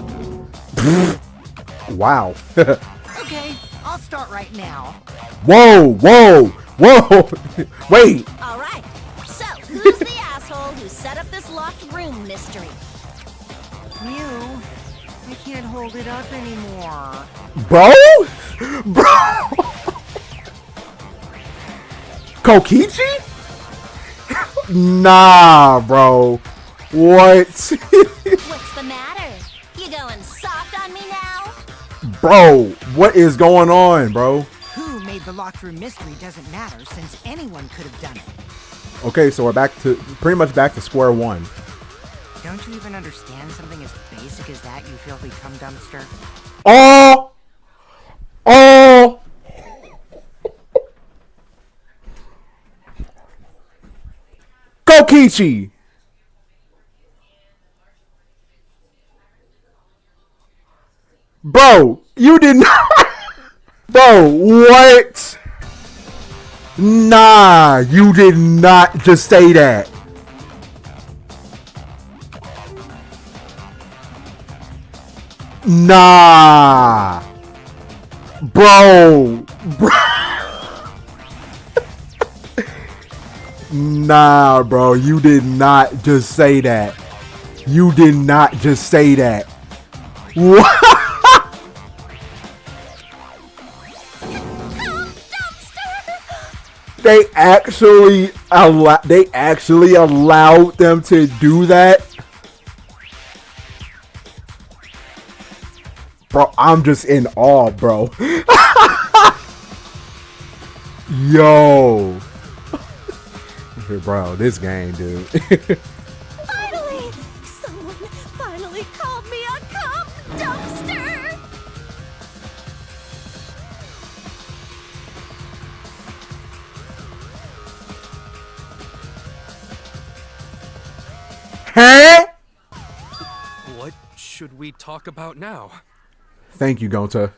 Wow. Okay, I'll start right now. Whoa. Wait. All right. So, who's the asshole who set up this locked room mystery? You. I can't hold it up anymore. Bro? Kokichi? Nah, bro. What? What's the matter? You going soft on me now? Bro, what is going on, bro? Who made the locked room mystery doesn't matter since anyone could have done it. Okay, so we're pretty much back to square one. Don't you even understand something as basic as that, you filthy cum dumpster? Oh! Kokichi! Bro, you did not. Bro, what? Nah, you did not just say that. Nah. Bro. Nah, bro, you did not just say that. You did not just say that. What? They actually allowed them to do that. Bro, I'm just in awe, bro. Yo. Bro, this game, dude. Finally! Someone finally called me a cop dumpster! Huh? What should we talk about now? Thank you, Gonta.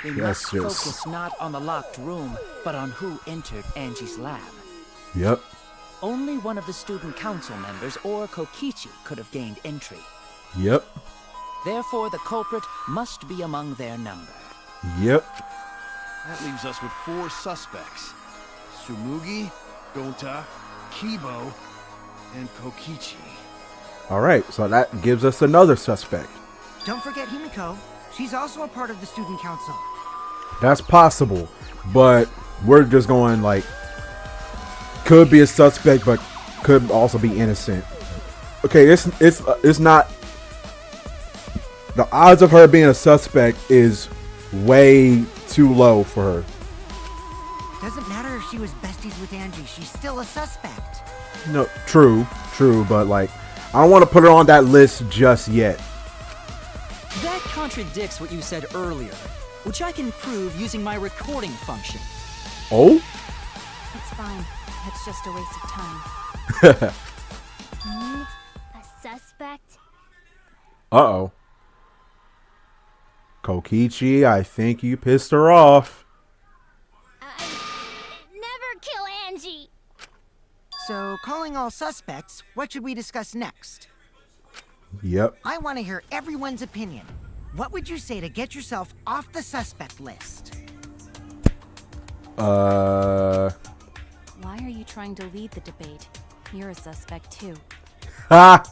We must focus not on the locked room, but on who entered Angie's lab. Yep. Only one of the student council members or Kokichi could have gained entry. Yep. Therefore, the culprit must be among their number. Yep. That leaves us with 4 suspects. Tsumugi, Gonta, Kibo, and Kokichi. Alright, so that gives us another suspect. Don't forget Himiko. She's also a part of the student council. That's possible, but we're just going like, could be a suspect, but could also be innocent. Okay, it's not. The odds of her being a suspect is way too low for her. Doesn't matter if she was besties with Angie. She's still a suspect. No, true, but like, I don't want to put her on that list just yet. That contradicts what you said earlier, which I can prove using my recording function. Oh? It's fine. It's just a waste of time. Me? A suspect? Uh-oh. Kokichi, I think you pissed her off. Never kill Angie! So, calling all suspects, what should we discuss next? Yep. I want to hear everyone's opinion. What would you say to get yourself off the suspect list? Why are you trying to lead the debate? You're a suspect too. Ha!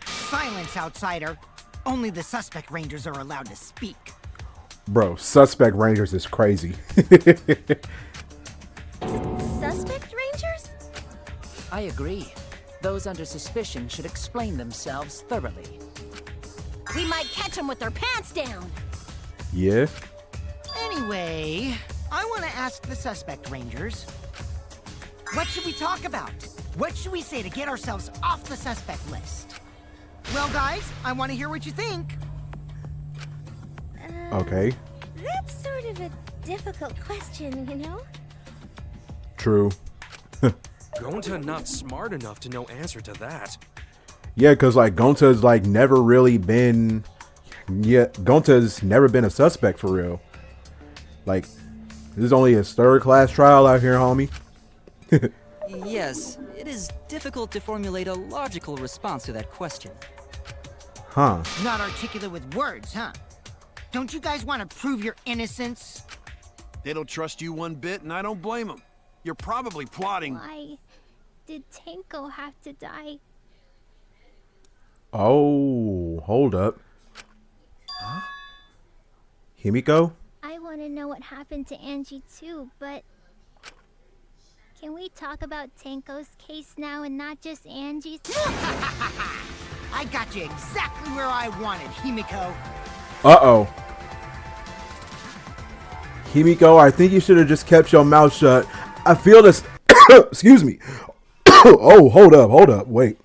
Silence, outsider. Only the suspect rangers are allowed to speak. Bro, suspect rangers is crazy. Suspect rangers? I agree. Those under suspicion should explain themselves thoroughly. We might catch them with their pants down! Yeah. Anyway, I want to ask the suspect rangers. What should we talk about? What should we say to get ourselves off the suspect list? Well, guys, I want to hear what you think. Okay. That's sort of a difficult question, you know? True. Gonta not smart enough to know answer to that. Yeah, because like Gonta's like never really been. Yeah, Gonta's never been a suspect for real. Like, this is only his 3rd class trial out here, homie. Yes, it is difficult to formulate a logical response to that question. Huh. Not articulate with words, huh? Don't you guys want to prove your innocence? They don't trust you one bit, and I don't blame them. You're probably plotting. Why did Tenko have to die? Oh, hold up. Huh? Himiko? I want to know what happened to Angie too, but can we talk about Tenko's case now and not just Angie's? I got you exactly where I wanted, Himiko. Uh-oh. Himiko, I think you should have just kept your mouth shut. I feel this. Excuse me. Oh, hold up. Wait.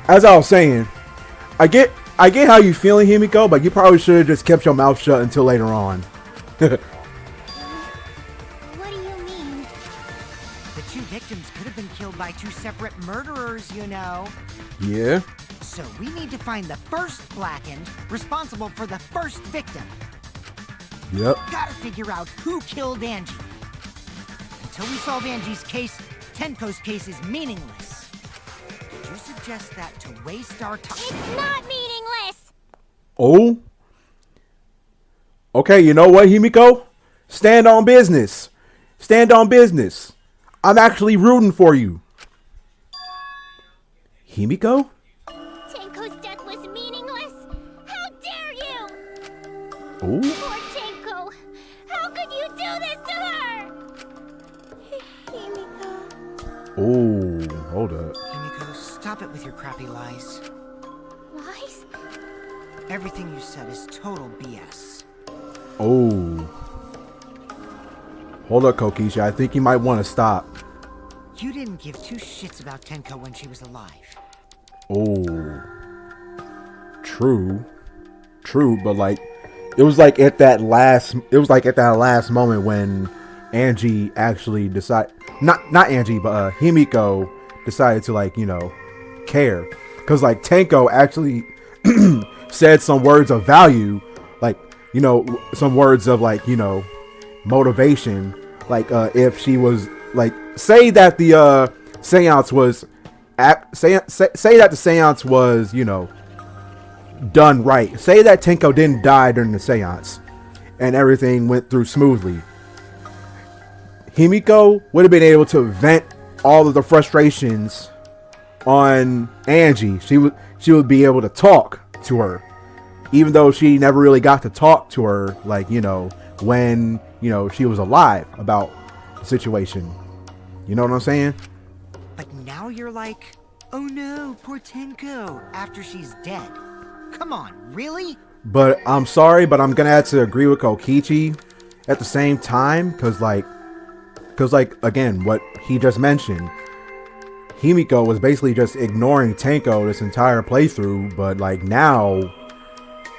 As I was saying, I get how you feeling, Himiko, but you probably should have just kept your mouth shut until later on. What do you mean? The 2 victims could have been killed by 2 separate murderers, you know. Yeah. So we need to find the first blackened responsible for the first victim. Yep. Gotta figure out who killed Angie. Until we solve Angie's case, Tenko's case is meaningless. Did you suggest that to waste our time? It's not meaningless! Oh? Okay, you know what, Himiko? Stand on business. Stand on business. I'm actually rooting for you. Himiko? Tenko's death was meaningless? How dare you! Oh? Poor Tenko! How could you do this to her? Himiko. Oh, hold up. Himiko, stop it with your crappy lies. Lies? Everything you said is total BS. Oh. Hold up, Kokichi. I think you might want to stop. You didn't give two shits about Tenko when she was alive. Oh. True. True, but like it was like at that last moment when Angie actually decided not Angie, but Himiko decided to, like, you know, care. Cause like Tenko actually said some words of value, like, you know, some words of, like, you know, motivation. Like if she was like, say that the seance was say that the seance was, you know, done right. Say that Tenko didn't die during the seance and everything went through smoothly. Himiko would have been able to vent all of the frustrations on Angie. She would be able to talk to her, even though she never really got to talk to her, like, you know, when, you know, she was alive, about the situation. You know what I'm saying? But now you're like, oh no, poor Tenko, after she's dead. Come on, really? But I'm sorry, but I'm gonna have to agree with Kokichi at the same time, cause like again, what he just mentioned, Himiko was basically just ignoring Tenko this entire playthrough, but like now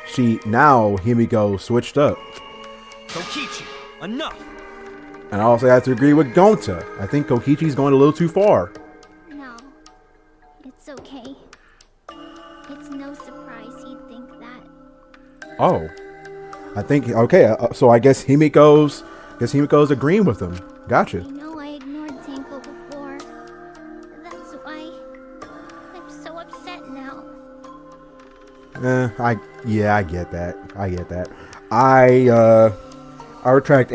Himiko switched up. Kokichi, enough! And I also have to agree with Gonta. I think Kokichi's going a little too far. No, it's okay. It's no surprise he'd think that. Oh, I think, okay, so I guess Himiko's agreeing with him. Gotcha. I know I ignored Tenko before. That's why I'm so upset now. I get that. I retract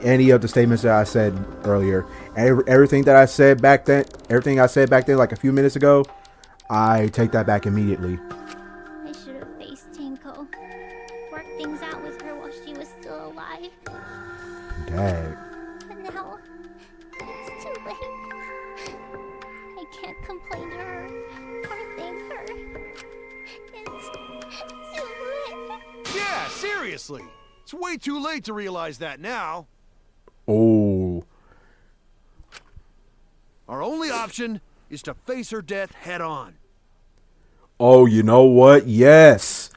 any of the statements that I said earlier. Everything I said back then, like a few minutes ago, I take that back immediately. I should have faced Tenko. Worked things out with her while she was still alive. Dang. But now, it's too late. I can't complain to her or thank her. It's too late. Yeah, seriously. It's way too late to realize that now. Oh. Our only option is to face her death head on. Oh, you know what? Yes.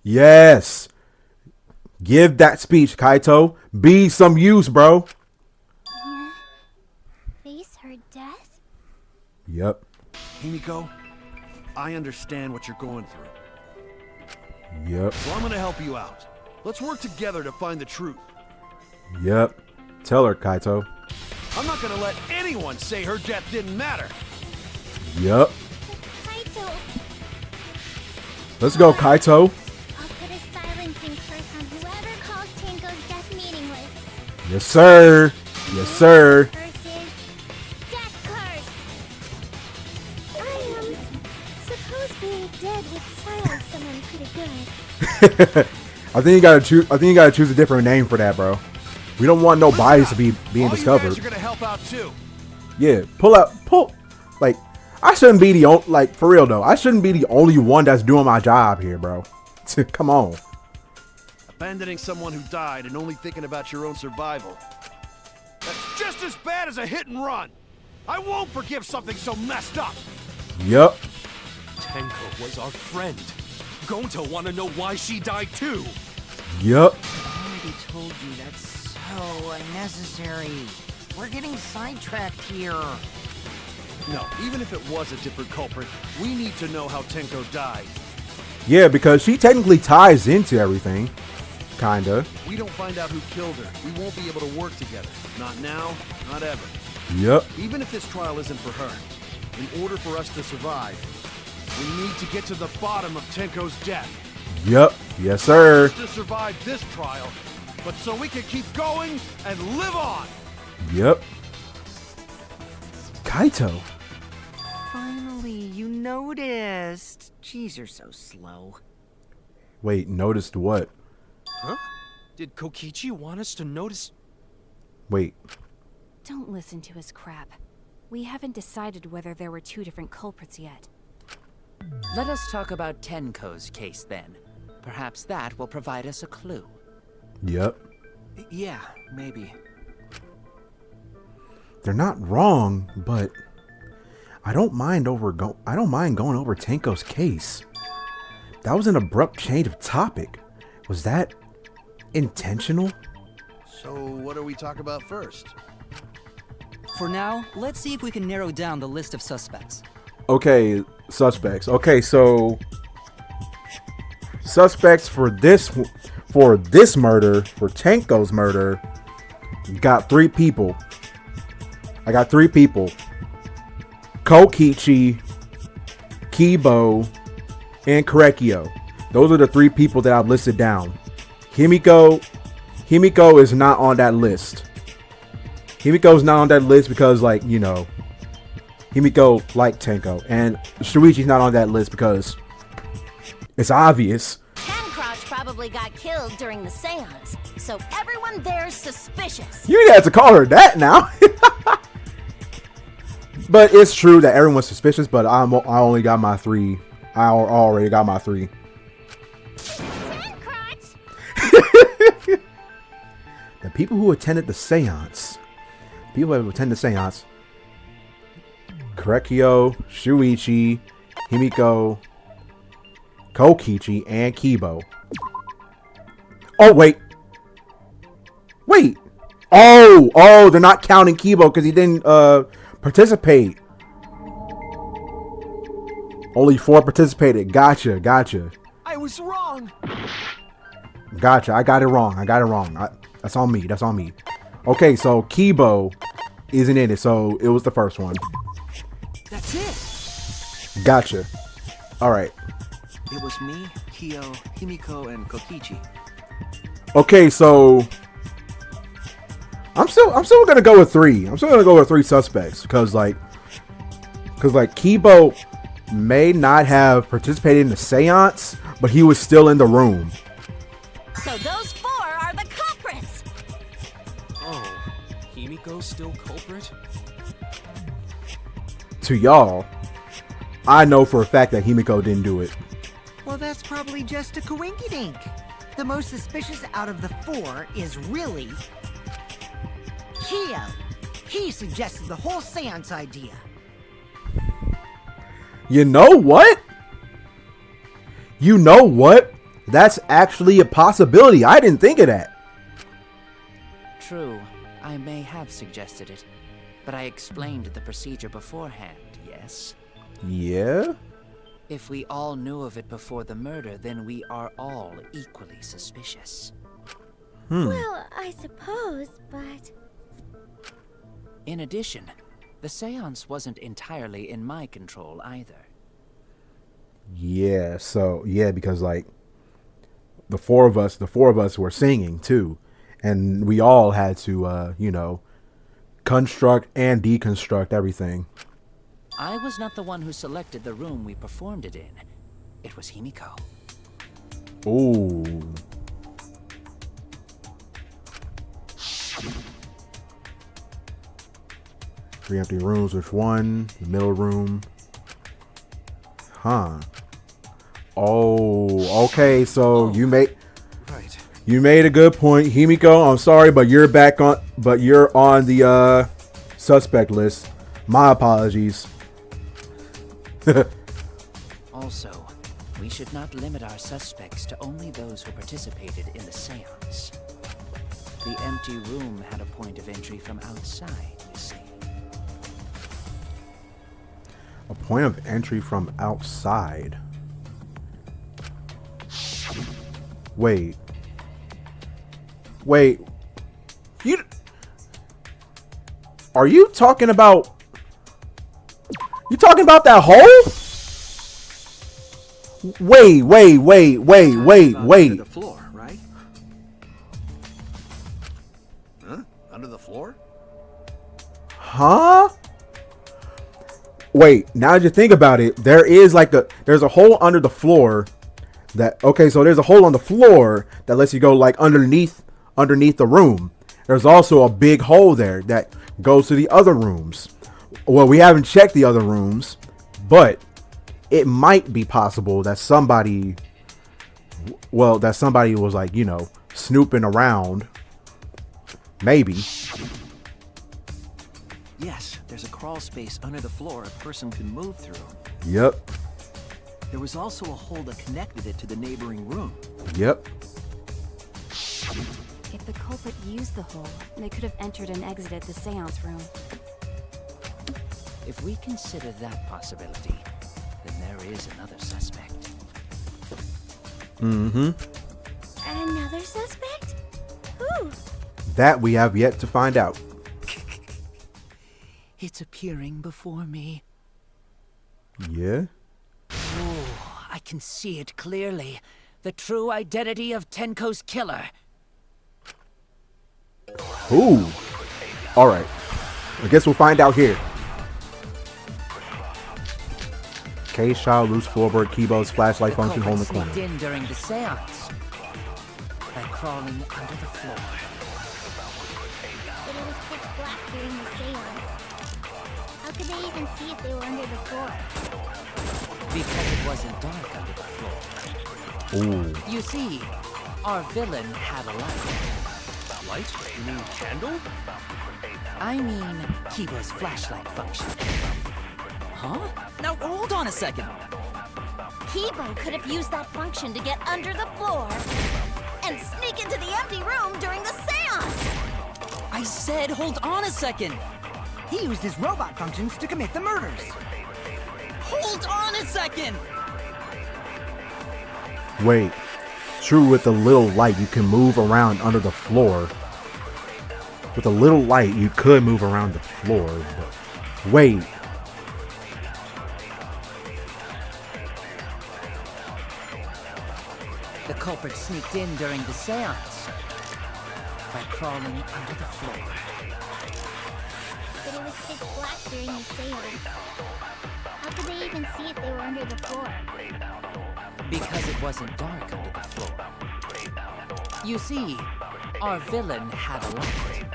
Yes. Give that speech, Kaito. Be some use, bro. Face her death? Yep. Himiko, I understand what you're going through. Yep. So I'm gonna help you out. Let's work together to find the truth. Yep. Tell her, Kaito. I'm not gonna let anyone say her death didn't matter. Yep. Kaito! Let's go, Kaito. I'll put a silencing curse on whoever calls Tenko's death meaningless. Yes, sir. Yes, sir. Curse is death curse. I suppose being dead would silence someone pretty good. I think you gotta choose a different name for that, bro. We don't want no bodies to be being discovered. You guys are gonna help out too. Yeah, pull. Like, I shouldn't be the only, like, for real though. I shouldn't be the only one that's doing my job here, bro. Come on. Abandoning someone who died and only thinking about your own survival. That's just as bad as a hit and run. I won't forgive something so messed up. Yep. Tenko was our friend. Gonta wanna know why she died too. Yep. I already told you that's so unnecessary. We're getting sidetracked here. No, even if it was a different culprit, we need to know how Tenko died. Yeah, because she technically ties into everything. Kinda. We don't find out who killed her, we won't be able to work together. Not now, not ever. Yep. Even if this trial isn't for her, in order for us to survive, we need to get to the bottom of Tenko's death. Yep. Yes, sir. Not just to survive this trial, but so we can keep going and live on. Yep. Kaito. Finally, you noticed. Jeez, you're so slow. Wait, noticed what? Huh? Did Kokichi want us to notice? Wait. Don't listen to his crap. We haven't decided whether there were two different culprits yet. Let us talk about Tenko's case then. Perhaps that will provide us a clue. Yep. Yeah, maybe. They're not wrong, but I don't mind going over Tenko's case. That was an abrupt change of topic. Was that intentional? So what do we talk about first? For now, let's see if we can narrow down the list of suspects. Okay, suspects. Okay, so suspects for this murder, for Tenko's murder, got 3 people. I got 3 people. Kokichi, Kibo, and Korekio. Those are the 3 people that I've listed down. Himiko is not on that list. Himiko's not on that list because, like, you know, Himiko liked Tenko. And Shuichi's not on that list because it's obvious. Tencrosh probably got killed during the seance, so everyone there's suspicious. You had to call her that now. But it's true that everyone's suspicious, but I only got my 3. I already got my 3. The people who attended the seance. People who attended the seance. Korekio, Shuichi, Himiko, Kokichi, and Kibo. Oh, wait. Oh, they're not counting Kibo because he didn't participate. Only 4 participated. Gotcha. I was wrong. Gotcha. I got it wrong. That's on me. Okay, so Kibo isn't in it, so it was the first one. That's it. Gotcha. All right. It was me, Kyo, Himiko, and Kokichi. Okay, so I'm still gonna go with 3. I'm still gonna go with 3 suspects because Kibo may not have participated in the seance, but he was still in the room. So those 4 are the culprits. Oh, Himiko's still culprit? To y'all, I know for a fact that Himiko didn't do it. Well, that's probably just a coinkydink. The most suspicious out of the 4 is really Kyo. He suggested the whole seance idea. You know what? That's actually a possibility. I didn't think of that. True, I may have suggested it, but I explained the procedure beforehand, yes? Yeah? If we all knew of it before the murder, then we are all equally suspicious. Well, I suppose, but... In addition, the seance wasn't entirely in my control either. Yeah, because like the four of us were singing too, and we all had to construct and deconstruct everything. I was not the one who selected the room we performed it in. It was Himiko. Ooh. Three empty rooms, which one? The middle room. Huh. Oh, okay, so you made a good point. Himiko, I'm sorry, but you're on the suspect list. My apologies. Also, we should not limit our suspects to only those who participated in the seance. The empty room had a point of entry from outside, you see. A point of entry from outside. Wait. Are you talking about... You talking about that hole? Wait. Under the floor, right? Huh? Under the floor? Huh? Wait, now that you think about it, there's a hole under the floor so there's a hole on the floor that lets you go like underneath the room. There's also a big hole there that goes to the other rooms. Well, we haven't checked the other rooms, but it might be possible that somebody was like, you know, snooping around. Maybe. Yes, there's a crawl space under the floor a person can move through. Yep. There was also a hole that connected it to the neighboring room. Yep. If the culprit used the hole, they could have entered and exited the seance room. If we consider that possibility, then there is another suspect. Mm-hmm. Another suspect? Who? That we have yet to find out. It's appearing before me. Yeah? Oh, I can see it clearly. The true identity of Tenko's killer. Ooh. Alright. I guess we'll find out here. K-Shaw, loose floorboard, keyboards, flashlight function, hole in the corner. Sneaked in during the seance by crawling under the floor. But it was pitch black during the seance. How could they even see if they were under the floor? Because it wasn't dark under the floor. Ooh. You see, our villain had a light. Light? You mean candle? I mean, Kiba's flashlight function. Huh? Now hold on a second. Kibo could have used that function to get under the floor and sneak into the empty room during the seance. I said hold on a second. He used his robot functions to commit the murders. Hold on a second. Wait. True, with a little light, you can move around under the floor. With a little light, you could move around the floor. But wait. The culprit sneaked in during the seance by crawling under the floor. But it was pitch black during the seance. How could they even see if they were under the floor? Because it wasn't dark under the floor. You see, our villain had a light.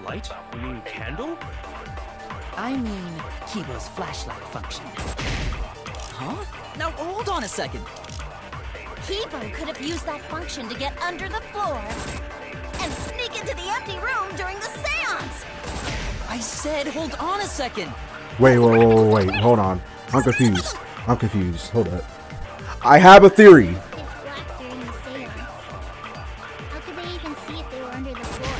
Light? You mean candle? I mean, Kibo's flashlight function. Huh? Now hold on a second. Kibo could have used that function to get under the floor and sneak into the empty room during the seance. I said hold on a second. Wait. Hold on. I'm confused. Hold up. I have a theory. Pitch black during the seance. How could they even see if they were under the floor?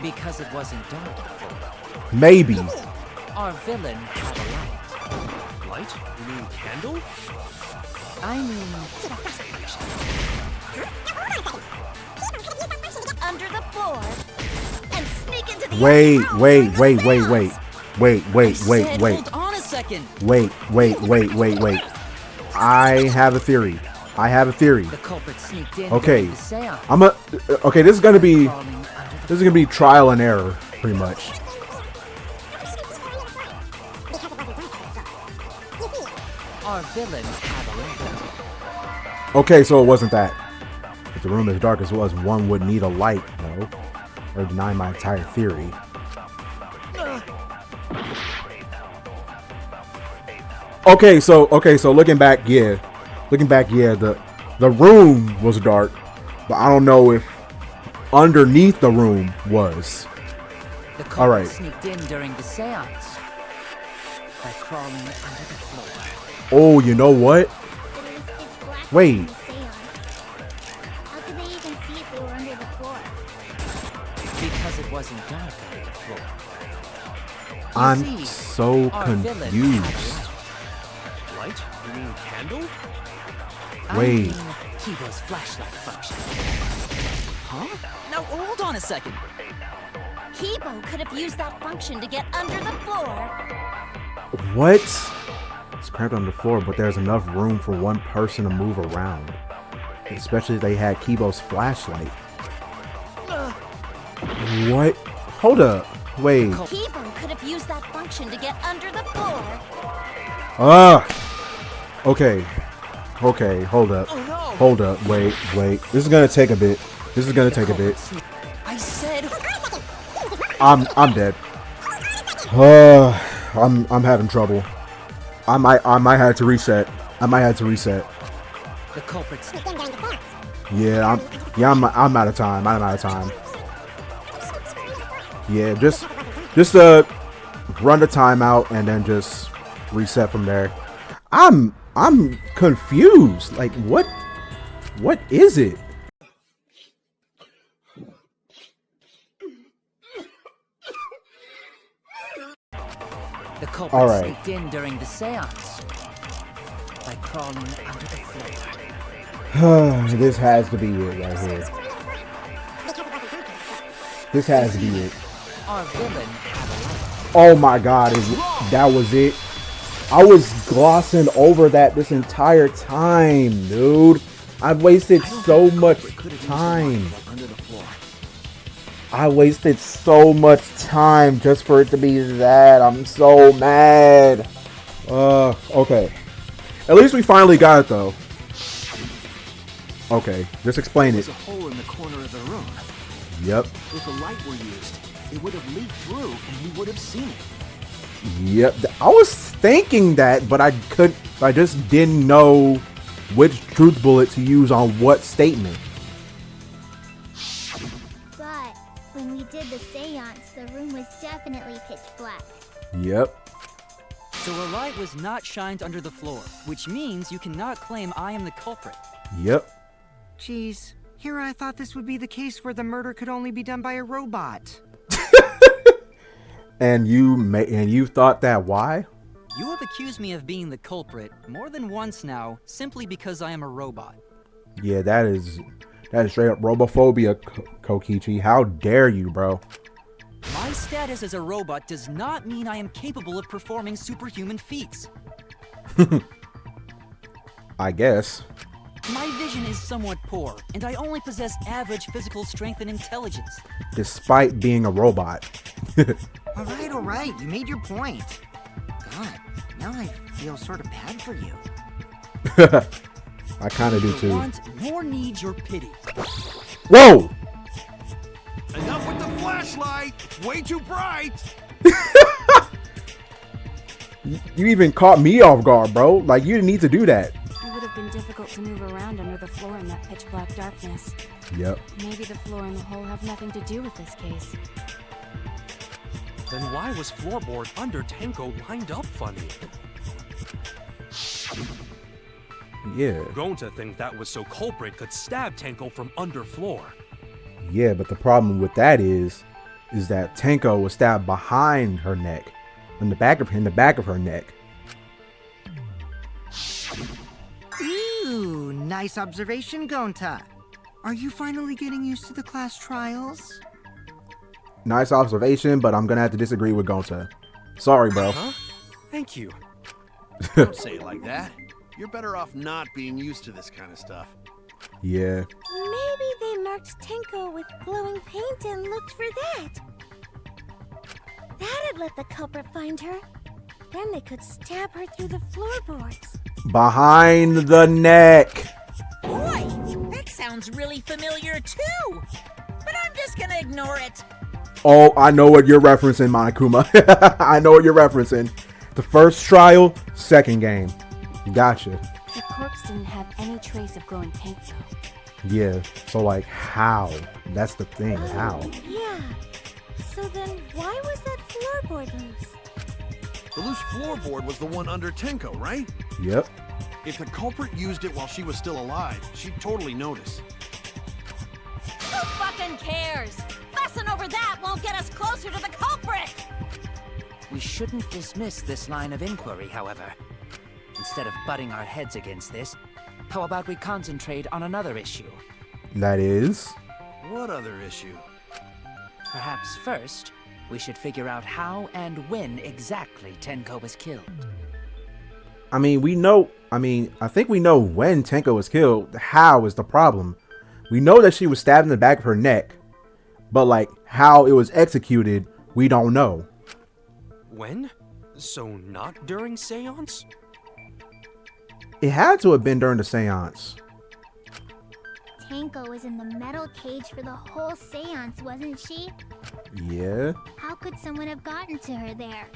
Because it wasn't dark under the floor. Maybe. Our villain had a light. Light? You mean candle? I mean, Under the floor and sneak into the Wait. empty room during the seance. Hold on a second. Wait. I have a theory. the culprit sneaked in Okay. during the seance. Okay, this is gonna be Crawling under the This is gonna be trial and error, pretty much. Our villain had a light. Okay, so it wasn't that. If the room is dark as was, one would need a light, no? Or deny my entire theory. Okay, so looking back, yeah, the room was dark, but I don't know if underneath the room was. The culprit All right. sneaked in during the seance by crawling under the floor. Oh, you know what? But it was pitch black Wait. during the seance. How could they even see if they were under the floor? Because it wasn't dark under the floor. I'm see, so our villain had a confused. Light? You mean candle? I Wait. mean, Kibo's flashlight function. Huh? Now hold on a second. Kibo could have used that function to get under the floor. What? It's cramped on the floor, but there's enough room for one person to move around. Especially if they had Kibo's flashlight. What? Hold up. Wait. Kibo could have used that function to get under the floor. Okay. Hold up. Oh no. Hold up. Wait. This is gonna take a bit. I said I'm dead. I'm having trouble. I might have to reset. The culprit's Yeah, I'm out of time. Yeah, just run the timeout and then just reset from there. I'm confused. Like what is it? The culprit All right. sneaked in during the seance by crawling under the floor. This has to be it right here. This has to be it. Our villain had a light. Oh my god, that was it? I was glossing over that this entire time, dude. I've wasted so much time. I wasted so much time just for it to be that. I'm so mad. Okay. At least we finally got it though. Okay, just explain it. There's a hole in the corner of the room. Yep. If the light were used, it would have leaked through and we would have seen it. Yep. I was thinking that, but I just didn't know which truth bullet to use on what statement. But when we did the seance, the room was definitely pitch black. Yep. So a light was not shined under the floor, which means you cannot claim I am the culprit. Yep. Jeez, here I thought this would be the case where the murder could only be done by a robot. And you thought that why? You have accused me of being the culprit more than once now, simply because I am a robot. Yeah, that is straight up robophobia, Kokichi. How dare you, bro? My status as a robot does not mean I am capable of performing superhuman feats. I guess. My vision is somewhat poor, and I only possess average physical strength and intelligence. Despite being a robot. All right, you made your point. God, now I feel sort of bad for you. I kind of do too. Want nor need your pity. Whoa! Enough with the flashlight! It's way too bright! You even caught me off guard, bro. Like, you didn't need to do that. It would have been difficult to move around under the floor in that pitch black darkness. Yep. Maybe the floor and the hole have nothing to do with this case. Then why was floorboard under Tenko lined up funny? Yeah. Gonta thinks that was so culprit could stab Tenko from under floor. Yeah, but the problem with that is that Tenko was stabbed behind her neck, in the back of her neck. Ooh, nice observation, Gonta. Are you finally getting used to the class trials? Nice observation, but I'm gonna have to disagree with Gonta. Sorry, bro. Huh? Thank you. Don't say it like that. You're better off not being used to this kind of stuff. Yeah. Maybe they marked Tenko with glowing paint and looked for that. That'd let the culprit find her. Then they could stab her through the floorboards. Behind the neck. Boy, that sounds really familiar too. But I'm just gonna ignore it. Oh, I know what you're referencing, Monokuma. I know what you're referencing. The first trial, second game. Gotcha. The corpse didn't have any trace of glowing paint, though. Yeah, so like, how? That's the thing, how? Yeah. So then why was that floorboard loose? The loose floorboard was the one under Tenko, right? Yep. If the culprit used it while she was still alive, she'd totally notice. Who fucking cares? Fussing over that won't get us closer to the culprit! We shouldn't dismiss this line of inquiry, however. Instead of butting our heads against this, how about we concentrate on another issue? That is? What other issue? Perhaps first, we should figure out how and when exactly Tenko was killed. I think we know when Tenko was killed. How is the problem? We know that she was stabbed in the back of her neck, but like how it was executed, we don't know. When? So not during seance? It had to have been during the seance. Tenko was in the metal cage for the whole seance, wasn't she? Yeah. How could someone have gotten to her there?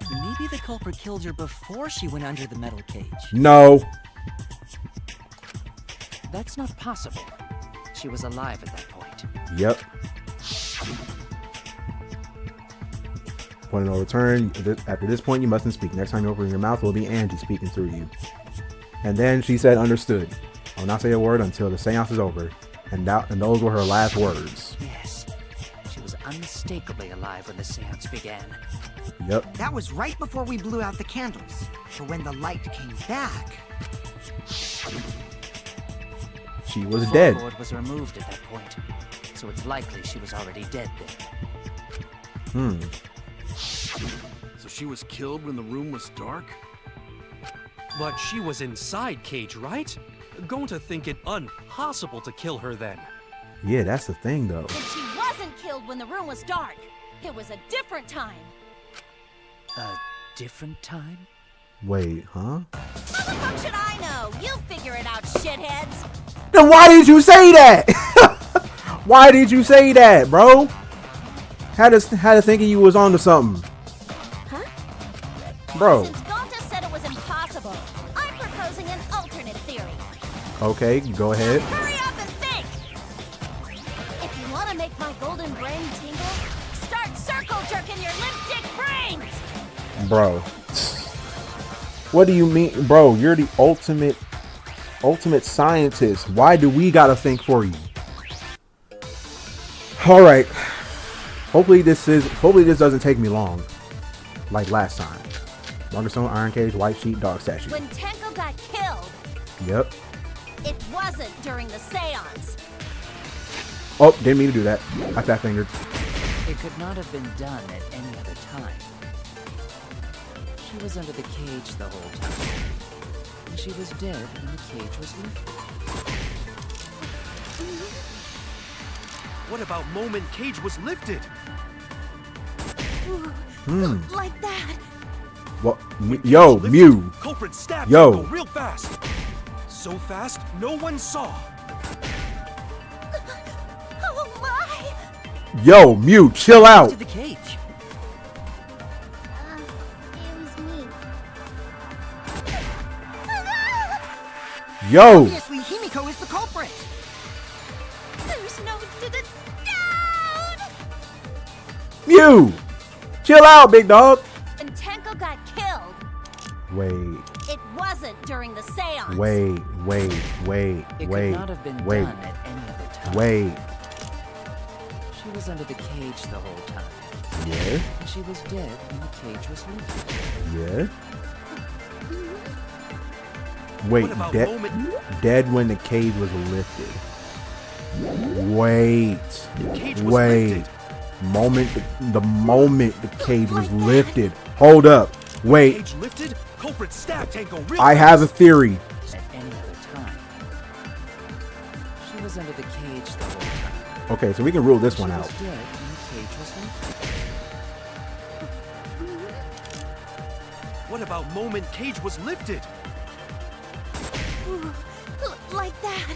Maybe Maybe the culprit killed her before she went under the metal cage. No. That's not possible. She was alive at that point. Yep. Point of no return. After this point, you mustn't speak. Next time you open your mouth, will be Angie speaking through you. And then she said, understood. I will not say a word until the seance is over. And those were her last words. Yes. She was unmistakably alive when the seance began. Yep. That was right before we blew out the candles. But when the light came back... She was The dead. floorboard was removed at that point, so it's likely she was already dead then. So she was killed when the room was dark? But she was inside Cage, right? Going to think it impossible to kill her then. Yeah, that's the thing, though. And she wasn't killed when the room was dark. It was a different time. A different time? Wait, huh? How the fuck should I know? You figure it out, shitheads. Then why did you say that? Why did you say that, bro? Had us thinking you was onto something. Huh? Bro. Since Gonta said it was impossible, I'm proposing an alternate theory. Okay, go ahead. Hurry up and think! If you want to make my golden brain tingle, start circle jerking your limp dick brains! Bro. What do you mean? Bro, you're the ultimate scientist. Why do we gotta think for you? Alright. Hopefully this doesn't take me long. Like last time. Marker Stone, Iron Cage, White Sheet, Dog Statue. When Tenko got killed, Yep. it wasn't during the seance. Oh, didn't mean to do that. I fat fingered. It could not have been done at any other time. She was under the cage the whole time. And she was dead when the cage was lifted. What about moment Cage was lifted? Like that. What? Yo, Mew. Culprit stabbed Yo. Tenko real fast. So fast, no one saw. Oh my! Yo, Mew, chill out. To the cage. It was me. Yo, Obviously, Himiko is the culprit. There's no doubt! Mew, chill out, big dog. When Tenko got killed, Wait, it wasn't during the seance. wait, It could not have been done at any other time. wait. She was under the cage the whole time. Yeah, And she was dead when the cage was lifted. yeah. Wait, What about moment dead when the cage was lifted. Wait, Cage was wait. lifted? The moment the cage was lifted. Hold up. Wait, Cage lifted? Culprit stabbed Tenko real I fast. have a theory. At any other time. She was under the cage the whole time. Okay, so we can rule this She one was out. dead when the cage was lifted. What about moment Cage was lifted? Like that.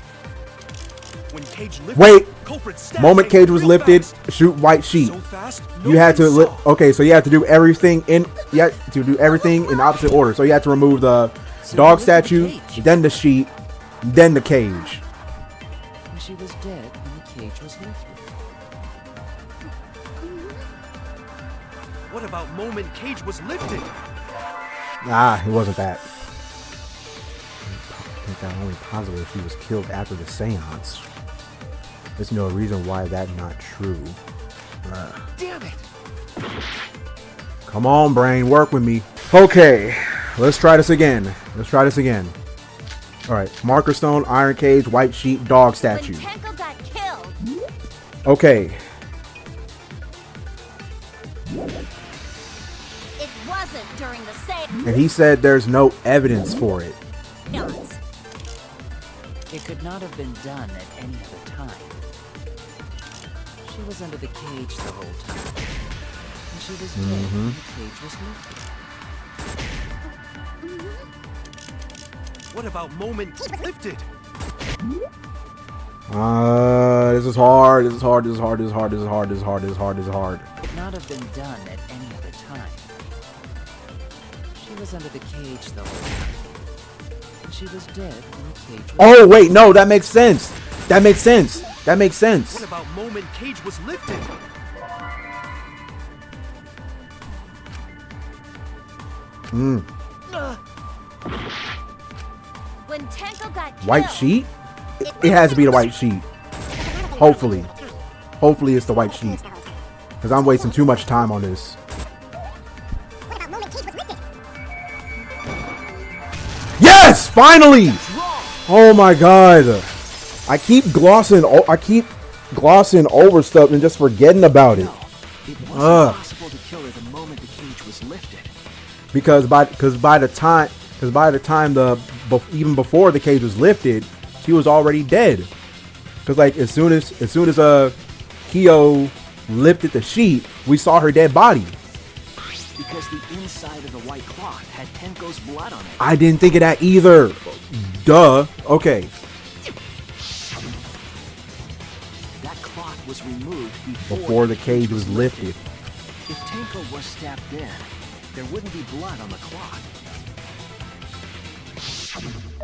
When Cage lifted, Wait. culprit stabbed Moment Tenko cage was real lifted. fast. Shoot white sheet. So fast, You had to one saw. okay, so you have to do everything in opposite order. So you have to remove the dog statue, then the sheet, then the cage. And she was dead when the cage was lifted. What about moment Cage was lifted? Ah, it wasn't that. I think that only possible if she was killed after the seance. There's no reason why that's not true. Damn it! Come on, brain, work with me. Okay, let's try this again. All right, marker stone, iron cage, white sheet, dog statue. When Tenko got killed, Okay, it wasn't during the seance. and he said there's no evidence for it. It could not have been done at any other time. She was under the cage the whole time. And she was dead when the cage was lifted. What about moment lifted? This is hard. This is hard. It could not have been done at any other time. was under the cage the whole time. And she was dead when the cage was... Oh, wait, no, that makes sense. That makes sense. That makes sense. What about moment cage was lifted? When Tenko got White killed, sheet? It has to be the white sheet. Hopefully. Hopefully it's the white sheet. Because I'm wasting too much time on this. Yes! Finally! Oh my god. I keep glossing over stuff and just forgetting about it. No, it wasn't possible to kill her the moment the cage was lifted. Because by the time even before the cage was lifted, she was already dead. Because like as soon as Kyo lifted the sheet, we saw her dead body. Because the inside of the white cloth had Tenko's blood on it. I didn't think of that either. Duh. Okay. That cloth was removed Before the cage was lifted. If Tenko was stabbed then, there wouldn't be blood on the cloth.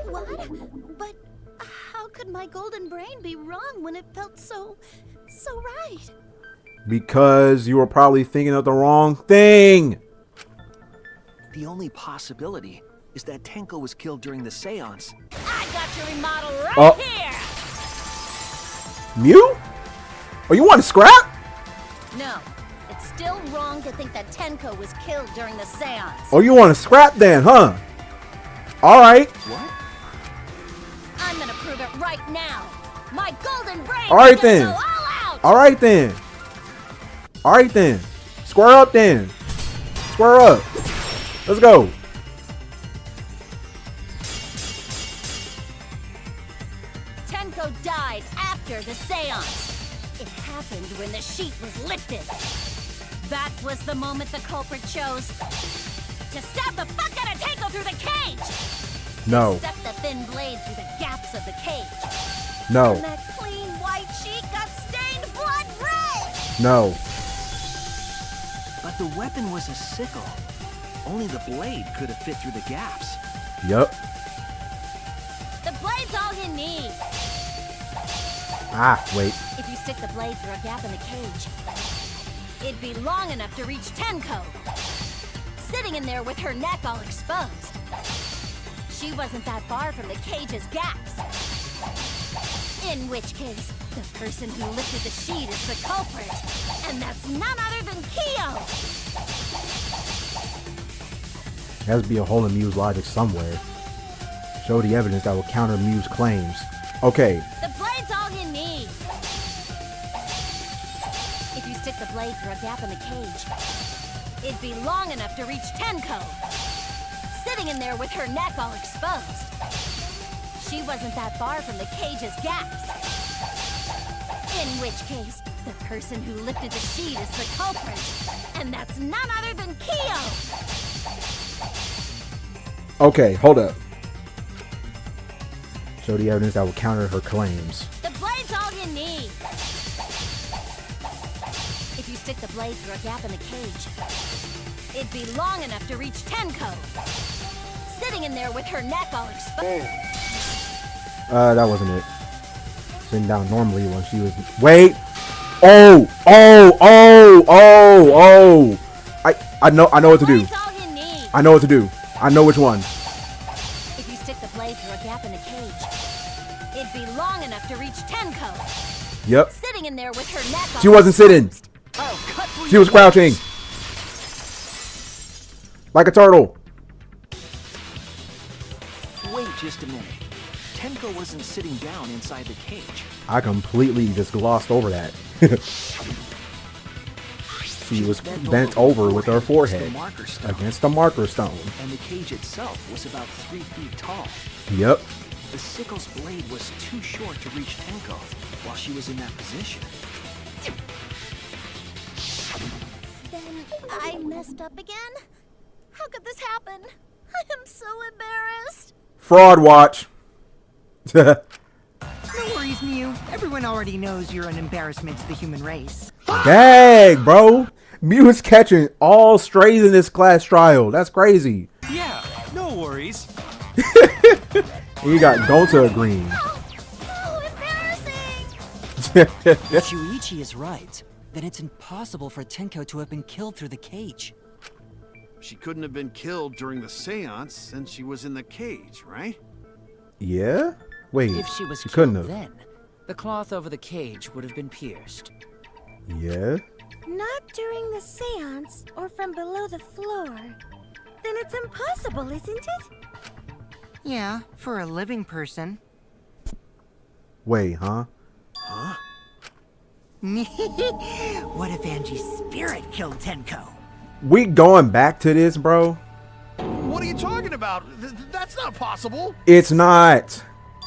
What? But how could my golden brain be wrong when it felt so right? Because you were probably thinking of the wrong thing. The only possibility is that Tenko was killed during the seance. I got your remodel right here! Mew? Oh, you want to scrap? No, it's still wrong to think that Tenko was killed during the seance. Oh, you want to scrap then, huh? Alright. What? I'm gonna prove it right now. My golden brain Alright is gonna then. go all out! Alright then. Alright then. Square up then. Square up. Let's go. Tenko died after the seance. It happened when the sheet was lifted. That was the moment the culprit chose to stab the fuck out of Tenko through the cage. No. Stuck the thin blade through the gaps of the cage. No. And that clean white sheet got stained blood red. No. But the weapon was a sickle. Only the blade could have fit through the gaps. Yup. The blade's all you need. Ah, wait. If you stick the blade through a gap in the cage, it'd be long enough to reach Tenko, sitting in there with her neck all exposed. She wasn't that far from the cage's gaps. In which case, the person who lifted the sheet is the culprit, and that's none other than Kyo. There has to be a hole in Mew's logic somewhere. Show the evidence that will counter Mew's claims. Okay. The blade's all you need. If you stick the blade through a gap in the cage, it'd be long enough to reach Tenko, sitting in there with her neck all exposed. She wasn't that far from the cage's gaps. In which case, the person who lifted the sheet is the culprit, and that's none other than Kyo. Okay, hold up. Show the evidence that will counter her claims. The blade's all you need. If you stick the blade through a gap in the cage, it'd be long enough to reach Tenko, sitting in there with her neck all exposed. That wasn't it. Sitting down normally when she was... Wait! Oh! I know what to do. I know what to do. I know which one. If you stick the blade through a gap in the cage, it'd be long enough to reach Tenko. Yep. Sitting in there with her neck all She wasn't sitting. She was crouching. Like a turtle. Wait just a minute. Tenko wasn't sitting down inside the cage. I completely just glossed over that. She was bent over with her forehead against the marker stone. And the cage itself was about 3 feet tall. Yep. The sickle's blade was too short to reach Tenko while she was in that position. Then I messed up again? How could this happen? I am so embarrassed. Fraud watch. No worries, Mew. Everyone already knows you're an embarrassment to the human race. Dang, bro. Mew is catching all strays in this class trial. That's crazy. Yeah, You got Gonta agreeing. Oh, embarrassing! If Shuichi is right, then it's impossible for Tenko to have been killed through the cage. She couldn't have been killed during the seance since she was in the cage, right? Yeah? Wait, If she was couldn't killed have. then, the cloth over the cage would have been pierced. Yeah? Not during the seance or from below the floor. Then it's impossible, isn't it? Yeah, for a living person. Wait, huh? What if Angie's spirit killed Tenko? We going back to this, bro? What are you talking about? That's not possible. It's not.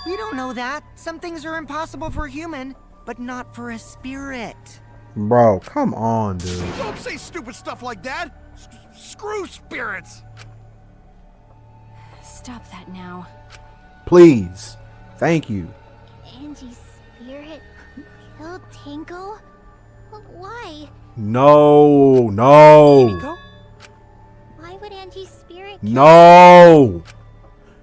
You don't know that. Some things are impossible for a human, but not for a spirit. Bro, come on, dude. Don't say stupid stuff like that. Screw spirits. Stop that now. Please. Thank you. Angie's spirit killed Tenko? Why? No. Himiko? Why would Angie's spirit No.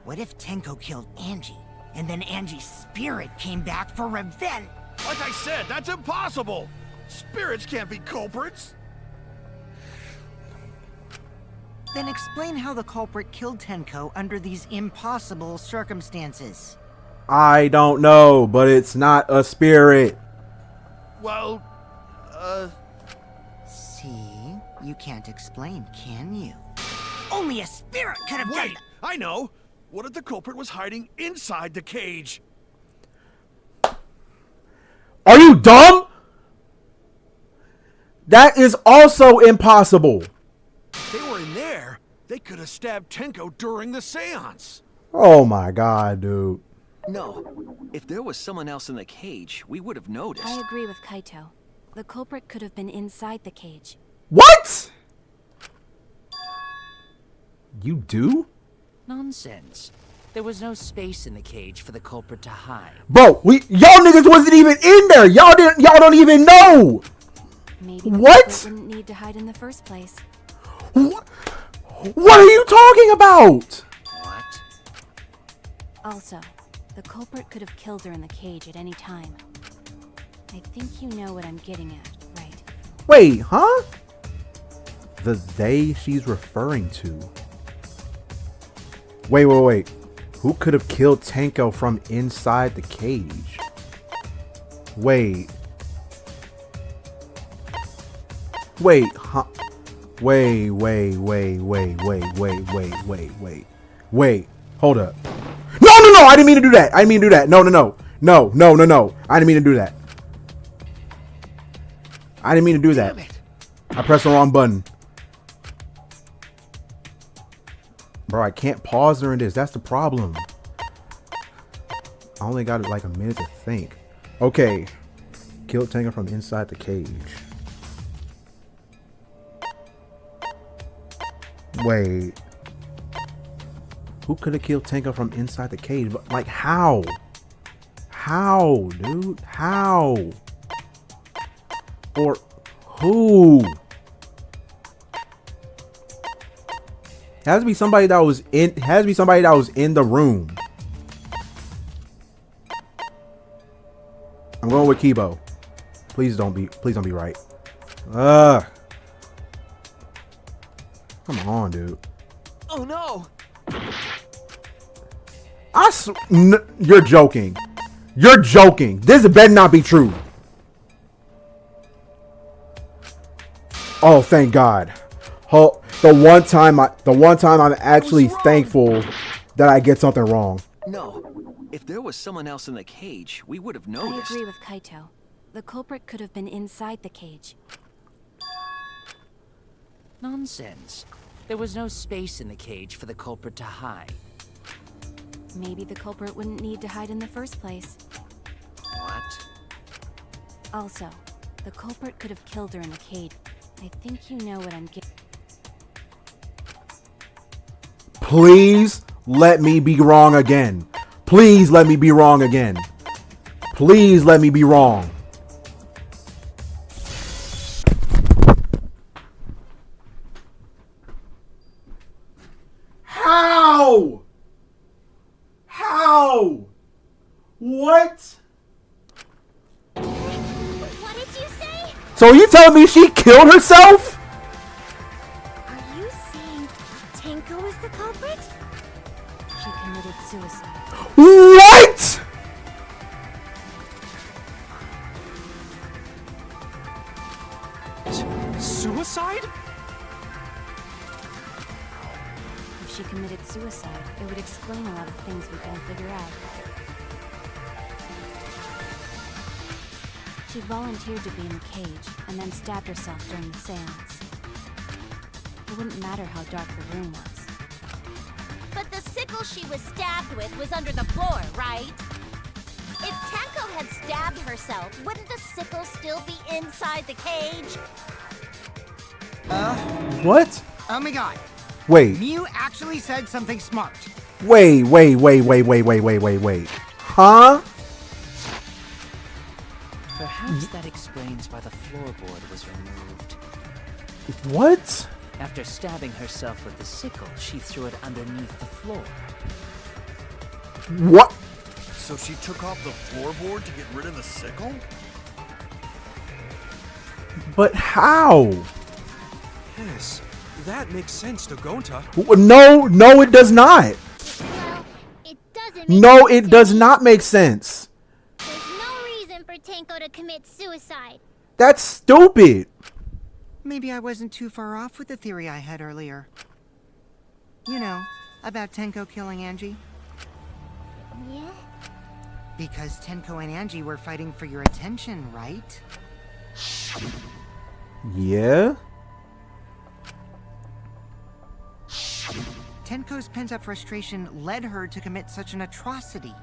What if Tenko killed Angie, and then Angie's spirit came back for revenge? Like I said, that's impossible. Spirits can't be culprits. Then explain how the culprit killed Tenko under these impossible circumstances. I don't know, but it's not a spirit. Well, See? You can't explain, can you? Only a spirit could have done wait, I know. What if the culprit was hiding inside the cage? Are you dumb? That is also impossible. If they were in there, they could have stabbed Tenko during the seance. Oh my god, dude. No. If there was someone else in the cage, we would have noticed. I agree with Kaito. The culprit could have been inside the cage. What? You do? Nonsense. There was no space in the cage for the culprit to hide. Bro, y'all niggas wasn't even in there. Y'all don't even know. Maybe the What? culprit wouldn't need to hide in the first place. What are you talking about? What? Also, the culprit could have killed her in the cage at any time. I think you know what I'm getting at, right? Wait, huh? The they she's referring to. Wait. Who could have killed Tenko from inside the cage? Wait, huh? Wait. Hold up. No. I didn't mean to do that. No. I didn't mean to do that. I didn't mean to do that. Damn it. I pressed the wrong button. Bro, I can't pause during this. That's the problem. I only got like a minute to think. Okay. Killed Tenko from inside the cage. Wait. Who could have killed Tenko from inside the cage? But like how? How, dude? How? Or who? Has to be somebody that was in. Has to be somebody that was in the room. I'm going with Kibo. Please don't be right. Come on, dude. Oh no! You're joking. You're joking. This better not be true. Oh, thank God. The one time I'm actually thankful that I get something wrong. No. If there was someone else in the cage, we would have I noticed. agree with Kaito. The culprit could have been inside the cage. Nonsense. There was no space in the cage for the culprit to hide. Maybe the culprit wouldn't need to hide in the first place. What? Also, the culprit could have killed her in the cage. I think you know what I'm getting. Please let me be wrong again. Please let me be wrong again. Please let me be wrong. How? How? What? What did you say? So you telling me she killed herself? Are you saying Tenko is the culprit? She committed suicide. What? Suicide? If she committed suicide, it would explain a lot of things we can't figure out. She volunteered to be in the cage, and then stabbed herself during the seance. It wouldn't matter how dark the room was. But the sickle she was stabbed with was under the floor, right? If Tenko had stabbed herself, wouldn't the sickle still be inside the cage? What? Oh my god. Wait. Mew actually said something smart. Wait. Huh? Perhaps that explains why the floorboard was removed. What? After stabbing herself with the sickle, she threw it underneath the floor. What? So she took off the floorboard to get rid of the sickle? But how? Yes, that makes sense to Gonta. No, it does not. Well, it doesn't make No, sense it to does me. not make sense. There's no reason for Tenko to commit suicide. That's stupid. Maybe I wasn't too far off with the theory I had earlier. You know, about Tenko killing Angie. Yeah? Because Tenko and Angie were fighting for your attention, right? Yeah? Tenko's pent-up frustration led her to commit such an atrocity.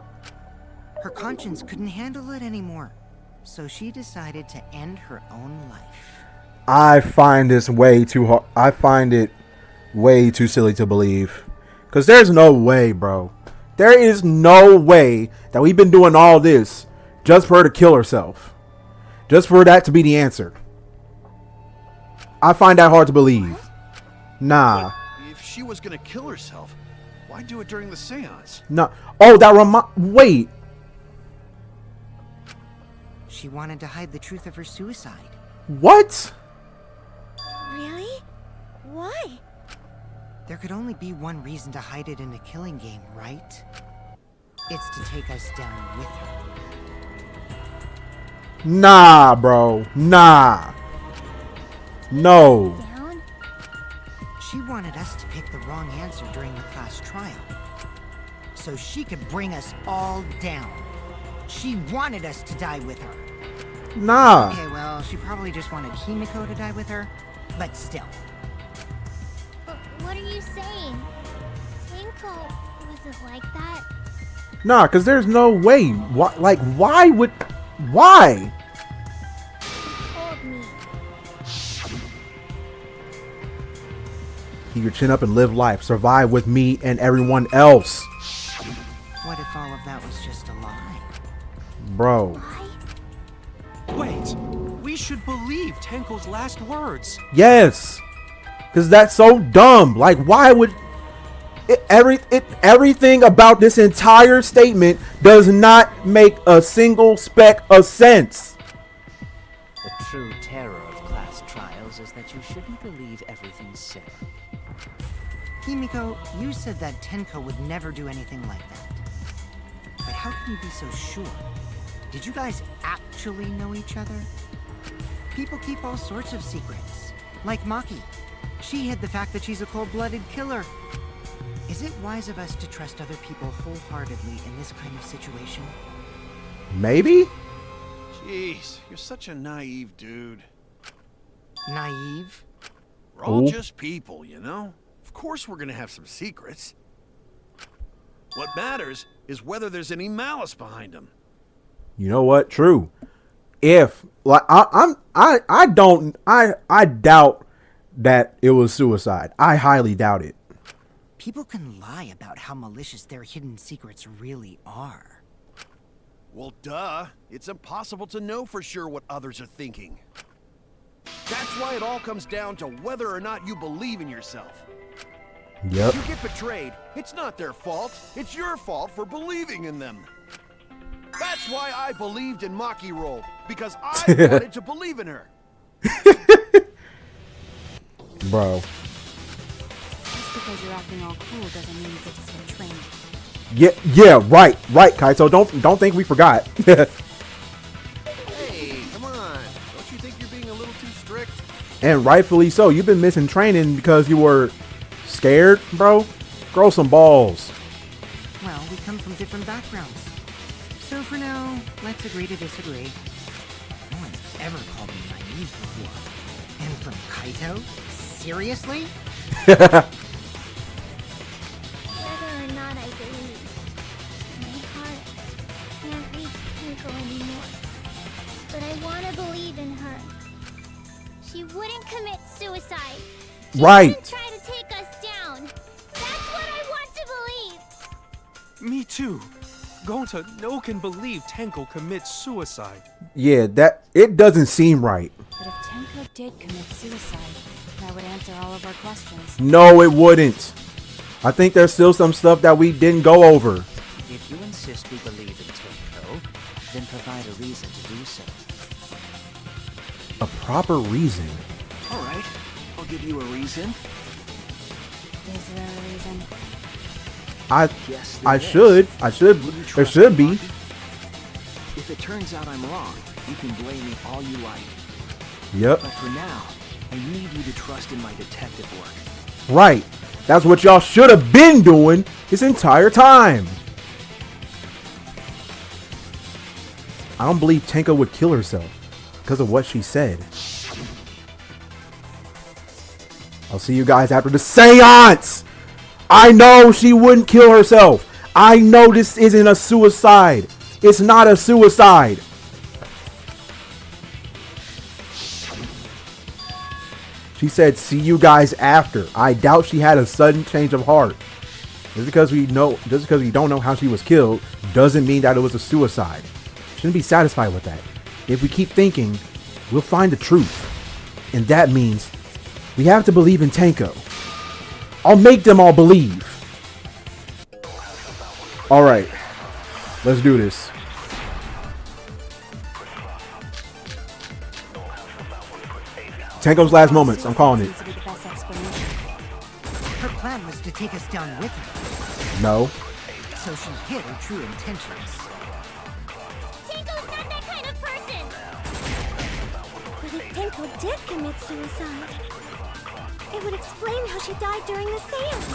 Her conscience couldn't handle it anymore, so she decided to end her own life. I find this way too hard. I find it way too silly to believe. Because there's no way, bro. There is no way that we've been doing all this just for her to kill herself. Just for that to be the answer. I find that hard to believe. Nah. But if she was gonna kill herself, why do it during the seance? No. Oh, wait. She wanted to hide the truth of her suicide. What? Really? Why? There could only be one reason to hide it in a killing game, right? It's to take us down with her. Nah, bro. Nah. No. Down? She wanted us to pick the wrong answer during the class trial, so she could bring us all down. She wanted us to die with her. Nah. Okay, well, she probably just wanted Himiko to die with her, but still. What are you saying? Tenko wasn't like that. Nah, because there's no way. Why would... Why? Told me. Keep your chin up and live life. Survive with me and everyone else. What if all of that was just a lie? Bro. Wait, we should believe Tenko's last words. Yes. Because that's so dumb. Like, why would... Everything about this entire statement does not make a single speck of sense. The true terror of class trials is that you shouldn't believe everything said. Himiko, you said that Tenko would never do anything like that. But how can you be so sure? Did you guys actually know each other? People keep all sorts of secrets. Like Maki. She hid the fact that she's a cold-blooded killer. Is it wise of us to trust other people wholeheartedly in this kind of situation? Maybe? Jeez, you're such a naive dude. Naive? We're all Ooh. just people, you know? Of course we're gonna have some secrets. What matters is whether there's any malice behind them. You know what? True. If like I doubt that it was suicide. I highly doubt it. People can lie about how malicious their hidden secrets really are. Well, duh. It's impossible to know for sure what others are thinking. That's why it all comes down to whether or not you believe in yourself. Yep. You get betrayed. It's not their fault. It's your fault for believing in them. That's why I believed in Maki Roll, because I wanted to believe in her. Bro. Just because you're acting all cool doesn't mean you get to stay trained. Yeah, right, Kaito. Don't think we forgot. Hey, come on. Don't you think you're being a little too strict? And rightfully so. You've been missing training because you were scared, bro. Grow some balls. Well, we come from different backgrounds. So for now, let's agree to disagree. No one's ever called me naive before. And from Kaito? Seriously? Whether or not I believe, my heart can't reach Tenko anymore. But I want to believe in her. She wouldn't commit suicide. She Right. wouldn't try to take us down. That's what I want to believe. Me too. Gonta no can believe Tenko commits suicide. Yeah, that it doesn't seem right. But if Tenko did commit suicide, that would answer all of our questions. No, it wouldn't. I think there's still some stuff that we didn't go over. If you insist we believe in Tenko, then provide a reason to do so. A proper reason. All right, I'll give you a reason. Is there a reason? Yes, I there should. Will you There trust should me, be. Maki? If it turns out I'm wrong, you can blame me all you like. Yep. But for now, I need you to trust in my detective work. Right. That's what y'all should have been doing this entire time. I don't believe Tenko would kill herself because of what she said. I'll see you guys after the seance. I know she wouldn't kill herself. I know this isn't a suicide. It's not a suicide. She said, see you guys after. I doubt she had a sudden change of heart. Just because we don't know how she was killed doesn't mean that it was a suicide. Shouldn't be satisfied with that. If we keep thinking, we'll find the truth. And that means we have to believe in Tenko. I'll make them all believe. Alright. Let's do this. Tenko's last moments. I'm calling it. Seems to be the best explanation. Her plan was to take us down with her, No. so she hid her true intentions. Tenko's not that kind of person. But if Tenko did commit suicide, it would explain how she died during the seance.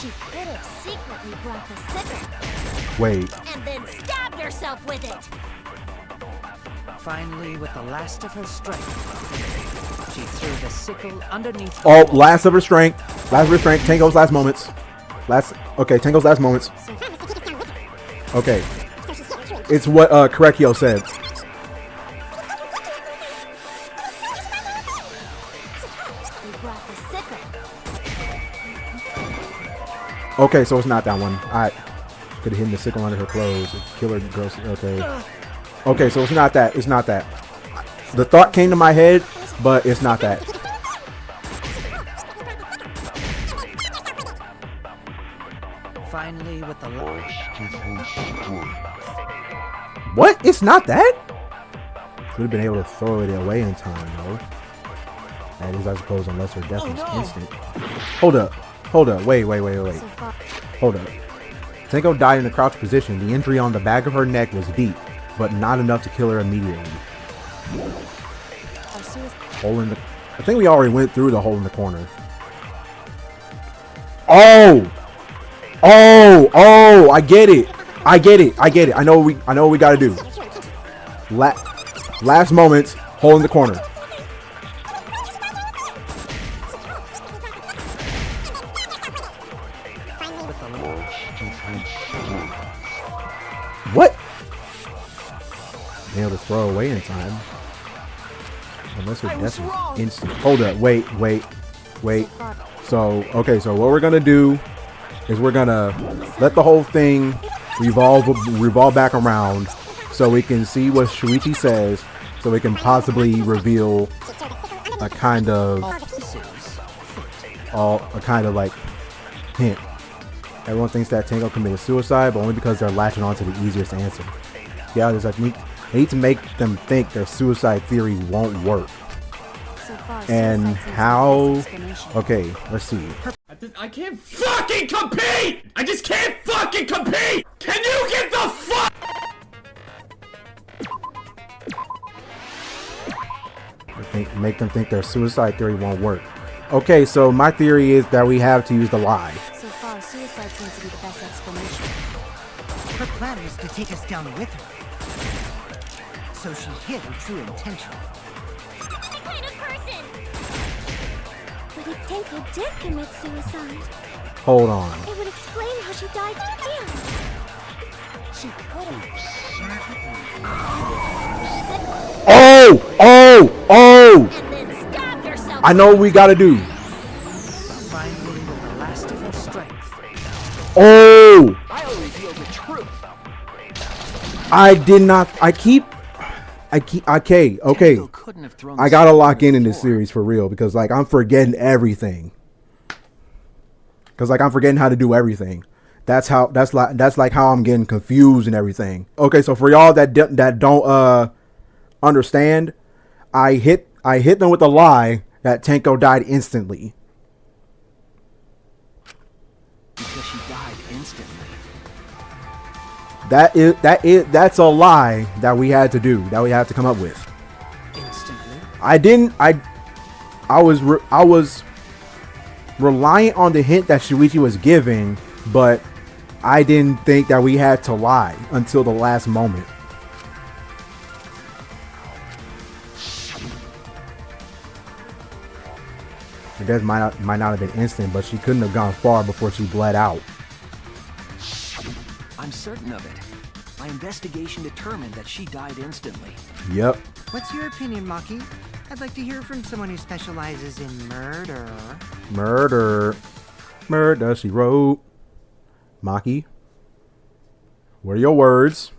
She could have secretly brought the sitter Wait. and then stabbed herself with it. Finally, with the last of her strength, she threw the sickle underneath the Oh, wall. last of her strength. Last of her strength. Tenko's last moments. Okay, Tenko's last moments. Okay. It's what Correcchio said. They brought the sitter. Okay, so it's not that one. I could have hidden the sickle under her clothes. Killer girl. Okay. Okay, so it's not that. It's not that. The thought came to my head, but it's not that. Finally, with the What? It's not that? Could have been able to throw it away in time, though. That is, I suppose, unless her death was instant. Hold up. Hold up. Wait. Hold up. Tenko died in a crouched position. The injury on the back of her neck was deep, but not enough to kill her immediately. Hole in the... I think we already went through the hole in the corner. Oh! Oh! I get it. I know what we gotta do. Last moments, hole in the corner. What? Being able to throw away in time. Unless her death is instant. Hold up. Wait. So what we're gonna do is we're gonna let the whole thing revolve back around so we can see what Shuichi says, so we can possibly reveal a kind of all a kind of like hint. Everyone thinks that Tenko committed suicide, but only because they're latching on to the easiest answer. Yeah, there's like I need to make them think their suicide theory won't work. So far, And suicide seems to be the how? best explanation. Okay, let's see. I can't fucking compete! I just can't fucking compete! Can you get the fuck? Make them think their suicide theory won't work. Okay, so my theory is that we have to use the lie. So far, suicide seems to be the best explanation. Her plan is to take us down with her. So she hid her true intention. My kind of person! But if Tenko did commit suicide, Hold on. it would explain how she died and she could have. Oh! And then stab yourself. I know what we gotta do. Finally, with the last of her strength. Oh! I'll reveal the truth. I did not. Okay. Tenko couldn't have thrown I gotta the lock in before. this series for real because like I'm forgetting everything. Because like I'm forgetting how to do everything. That's like how I'm getting confused and everything. Okay, so for y'all that don't understand, I hit them with a lie that Tenko died instantly. Because she died instantly. That's a lie that we had to do, that we had to come up with. Instantly? I was reliant on the hint that Shuichi was giving, but I didn't think that we had to lie until the last moment. Her death might not have been instant, but she couldn't have gone far before she bled out. I'm certain of it. My investigation determined that she died instantly. Yep. What's your opinion, Maki? I'd like to hear from someone who specializes in murder. Murder, she wrote. Maki, what are your words?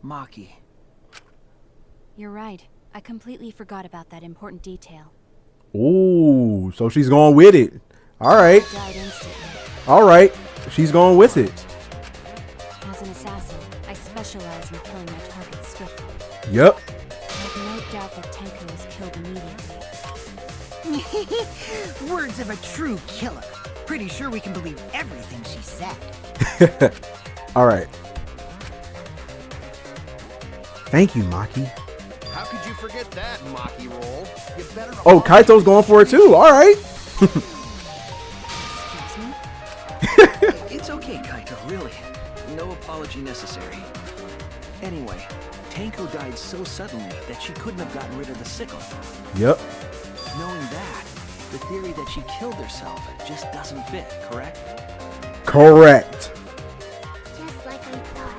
Maki. You're right. I completely forgot about that important detail. Ooh, so she's going with it. All right. Died instantly. All right. She's going with it. As an assassin, I specialize in killing my targets swiftly. Yep. I have no doubt that Tenko was killed immediately. Words of a true killer. Pretty sure we can believe everything she said. All right. Thank you, Maki. How could you forget that, Maki roll? You better. Oh, Kaito's going for it too. All right. Excuse me? It's okay, Kaito, really. No apology necessary. Anyway, Tenko died so suddenly that she couldn't have gotten rid of the sickle. Yep. Knowing that, the theory that she killed herself just doesn't fit, correct? Correct. Just like I thought.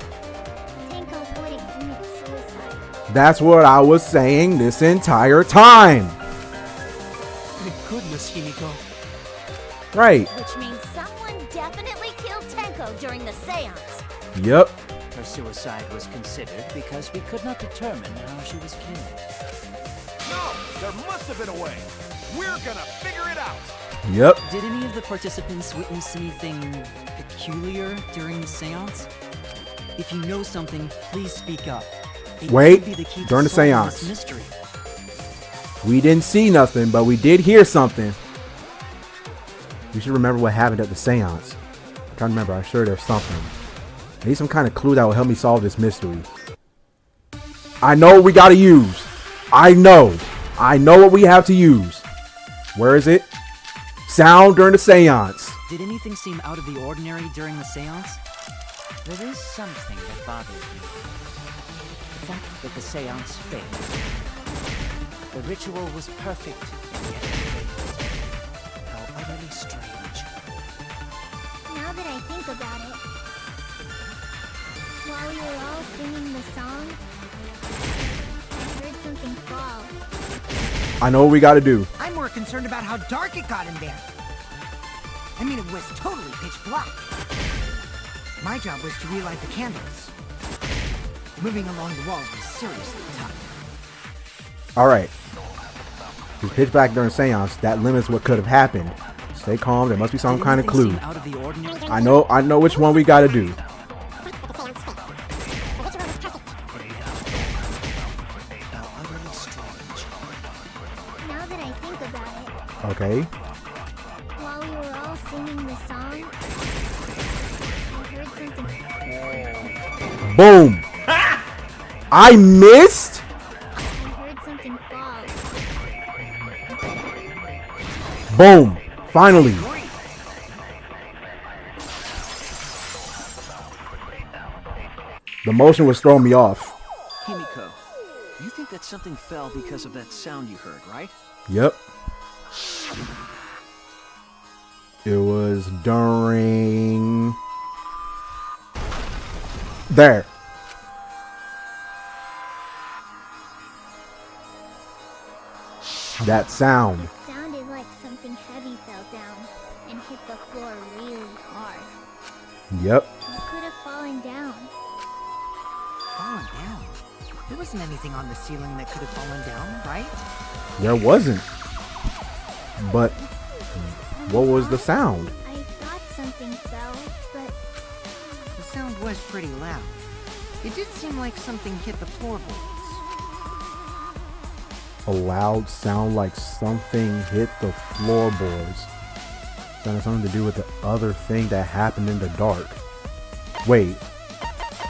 Tenko wouldn't commit suicide. That's what I was saying this entire time. Thank goodness, Himiko. Right. Which means someone definitely killed Tenko during the seance. Yep. Her suicide was considered because we could not determine how she was killed. No, there must have been a way. We're gonna figure it out. Yep. Did any of the participants witness anything peculiar during the seance? If you know something, please speak up. It Wait, could be the key to during the solving seance. this mystery. We didn't see nothing, but we did hear something. We should remember what happened at the seance. I can't remember. I'm sure there's something. I need some kind of clue that will help me solve this mystery. I know what we gotta use. I know what we have to use. Where is it? Sound during the seance. Did anything seem out of the ordinary during the seance? There is something that bothers me. The fact that the seance failed. The ritual was perfect, and yet it failed. How utterly strange. Now that I think about it, while we were all singing the song, I heard something fall. I know what we gotta do. I'm more concerned about how dark it got in there. I mean, it was totally pitch black. My job was to relight the candles. Moving along the walls was seriously tough. All right. It's pitch black during seance. That limits what could have happened. Stay calm. There must be some kind of Did anything clue. seem out of the ordinary? I know which one we gotta do. Now that I think about it, Okay. while we were all singing the song, I heard something. Boom. I missed. I heard something fall. Boom. Finally. The motion was throwing me off. Himiko, you think that something fell because of that sound you heard, right? Yep. It was during... There. That sound. It sounded like something heavy fell down and hit the floor really hard. Yep. It could have fallen down. Fallen down? There wasn't anything on the ceiling that could have fallen down, right? There wasn't. But what was the sound? I thought something fell, but The sound was pretty loud. It did seem like something hit the floorboards. A loud sound like something hit the floorboards. That has something to do with the other thing that happened in the dark. Wait.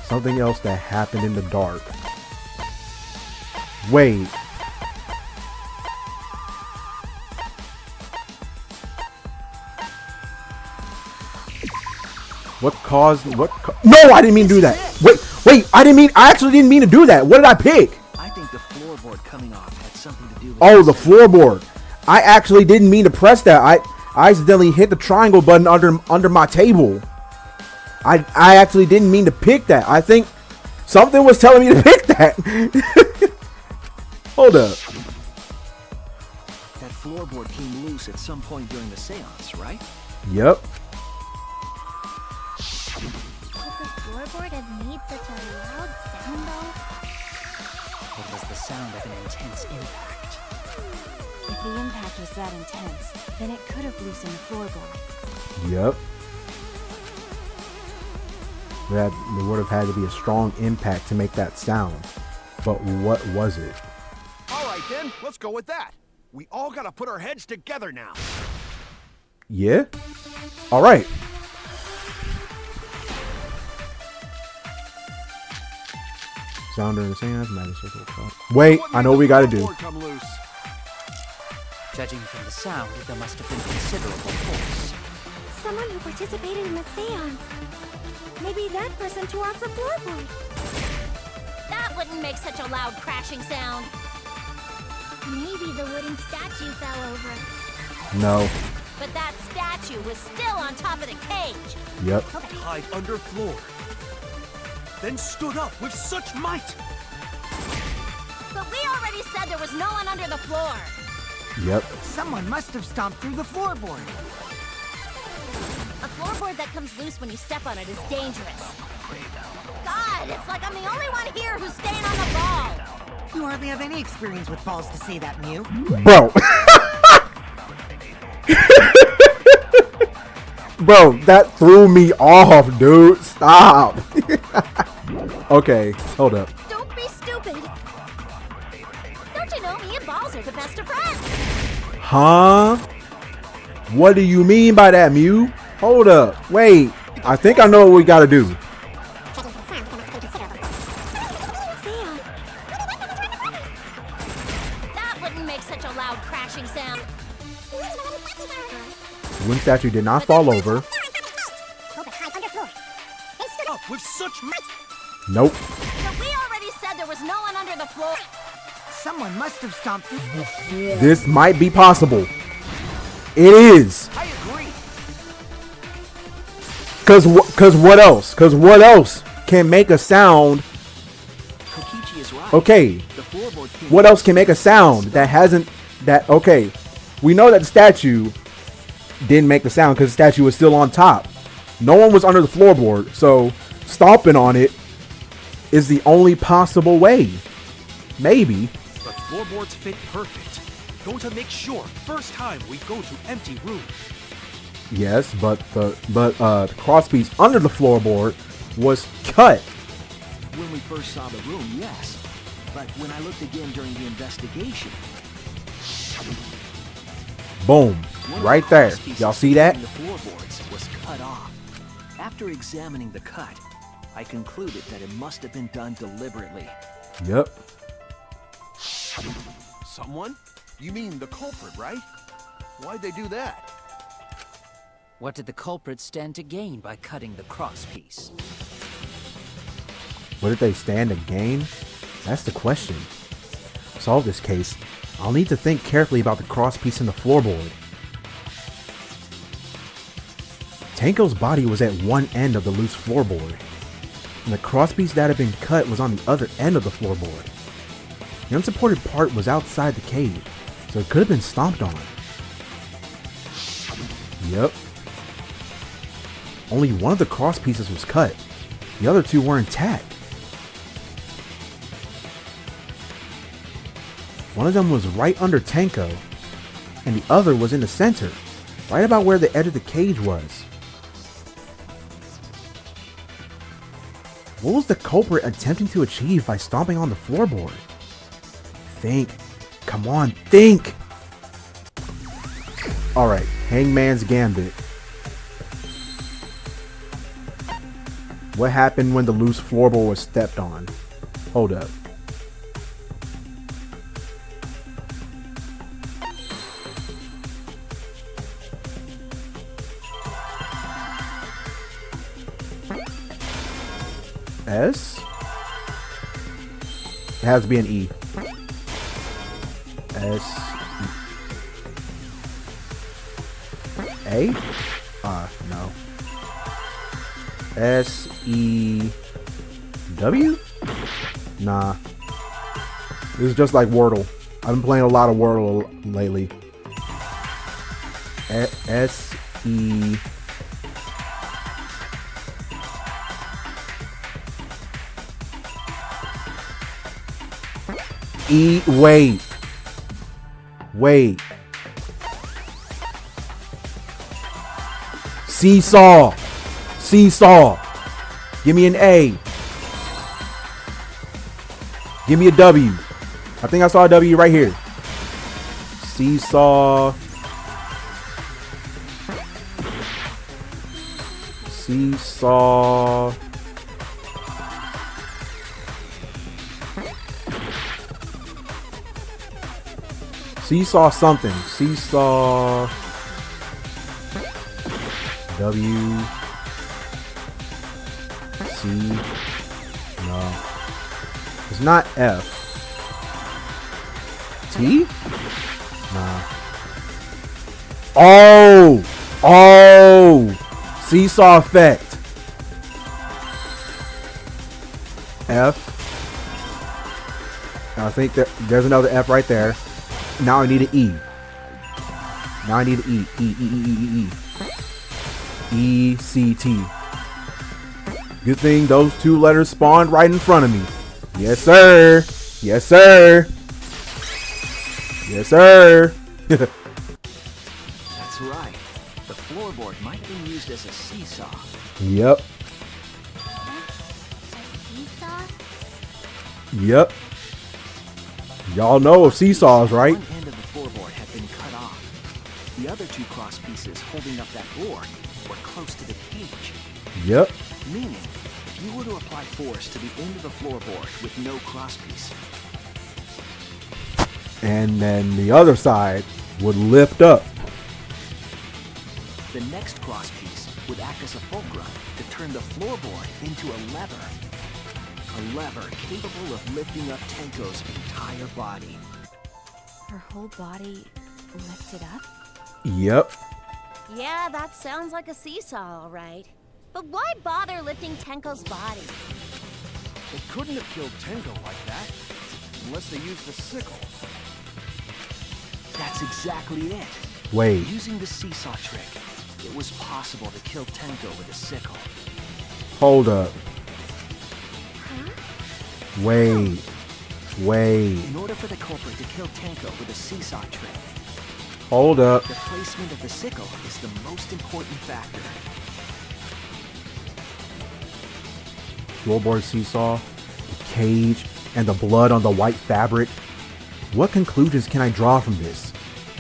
Something else that happened in the dark. Wait. No, I didn't mean to do that. Wait, I actually didn't mean to do that. What did I pick? I think the floorboard coming off had something to do with Oh, the floorboard. I actually didn't mean to press that. I accidentally hit the triangle button under my table. I actually didn't mean to pick that. I think something was telling me to pick that. Hold up. That floorboard came loose at some point during the seance, right? Yep. could the floorboard have made such a loud sound though? It was the sound of an intense impact. If the impact was that intense, then it could have loosened the floorboard. Yep. There would have had to be a strong impact to make that sound. But what was it? All right, then. Let's go with that. We all gotta put our heads together now. Yeah? Alright. Sound during the seance, magic circle. Wait, I know what we gotta do. Come loose. Judging from the sound, there must have been considerable force. Someone who participated in the seance. Maybe that person tore off the floorboard. That wouldn't make such a loud crashing sound. Maybe the wooden statue fell over. No. But that statue was still on top of the cage. Yep. Hide under floor. Then stood up with such might. But we already said there was no one under the floor. Yep. Someone must have stomped through the floorboard. A floorboard that comes loose when you step on it is dangerous. God, it's like I'm the only one here who's staying on the ball. You hardly have any experience with balls to say that, Mew. Bro. Bro, that threw me off, dude. Stop. Okay, hold up. Don't be stupid. Don't you know me and Balls are the best of friends? Huh? What do you mean by that, Mew? Hold up. Wait. I think I know what we gotta do. That wouldn't make such a loud crashing sound. The wind statue did not fall over. Up with such might. Nope. But we already said there was no one under the floor. Someone must have stomped through. This might be possible. It is. I agree. Cause what else? Cause what else can make a sound? Kokichi is right. Okay. The floorboard came What else can make a sound that hasn't okay. We know that the statue didn't make the sound because the statue was still on top. No one was under the floorboard, so stomping on it is the only possible way. Maybe. But floorboards fit perfect. Going to make sure first time we go to empty room. Yes, but the crosspiece under the floorboard was cut. When we first saw the room, yes. But when I looked again during the investigation... Boom. Right there. Y'all see that? The floorboards was cut off. After examining the cut, I concluded that it must have been done deliberately. Yep. Someone? You mean the culprit, right? Why'd they do that? What did the culprit stand to gain by cutting the crosspiece? What did they stand to gain? That's the question. To solve this case, I'll need to think carefully about the crosspiece in the floorboard. Tenko's body was at one end of the loose floorboard, and the crosspiece that had been cut was on the other end of the floorboard. The unsupported part was outside the cage, so it could have been stomped on. Yep. Only one of the crosspieces was cut. The other two were intact. One of them was right under Tenko, and the other was in the center, right about where the edge of the cage was. What was the culprit attempting to achieve by stomping on the floorboard? Think. Come on, think! Alright, Hangman's Gambit. What happened when the loose floorboard was stepped on? Hold up. S? It has to be an E. S. A? No. S E W? Nah. This is just like Wordle. I've been playing a lot of Wordle lately. S E. E. Wait. Seesaw. Give me an A. Give me a W. I think I saw a W right here. Seesaw. Seesaw something. Seesaw. W. C. No. It's not F. T? Nah. Oh! Seesaw effect. F. Now I think there's another F right there. Now I need an E. E, C, T. Good thing those two letters spawned right in front of me. Yes, sir. That's right. The floorboard might have been used as a seesaw. Yep. Y'all know of seesaws, right? One end of the floorboard had been cut off. The other two cross pieces holding up that board were close to the cage. Yep. Meaning, if you were to apply force to the end of the floorboard with no crosspiece, and then the other side would lift up. the next crosspiece would act as a fulcrum to turn the floorboard into a lever. A lever capable of lifting up Tenko's entire body. Her whole body lifted up? Yep. Yeah, that sounds like a seesaw, all right. But why bother lifting Tenko's body? They couldn't have killed Tenko like that, unless they used a sickle. That's exactly it. Wait. Using the seesaw trick, it was possible to kill Tenko with a sickle. Hold up. Huh? Wait. In order for the culprit to kill Tenko with a seesaw trick, Hold up. The placement of the sickle is the most important factor. Floorboard seesaw, the cage, and the blood on the white fabric. What conclusions can I draw from this?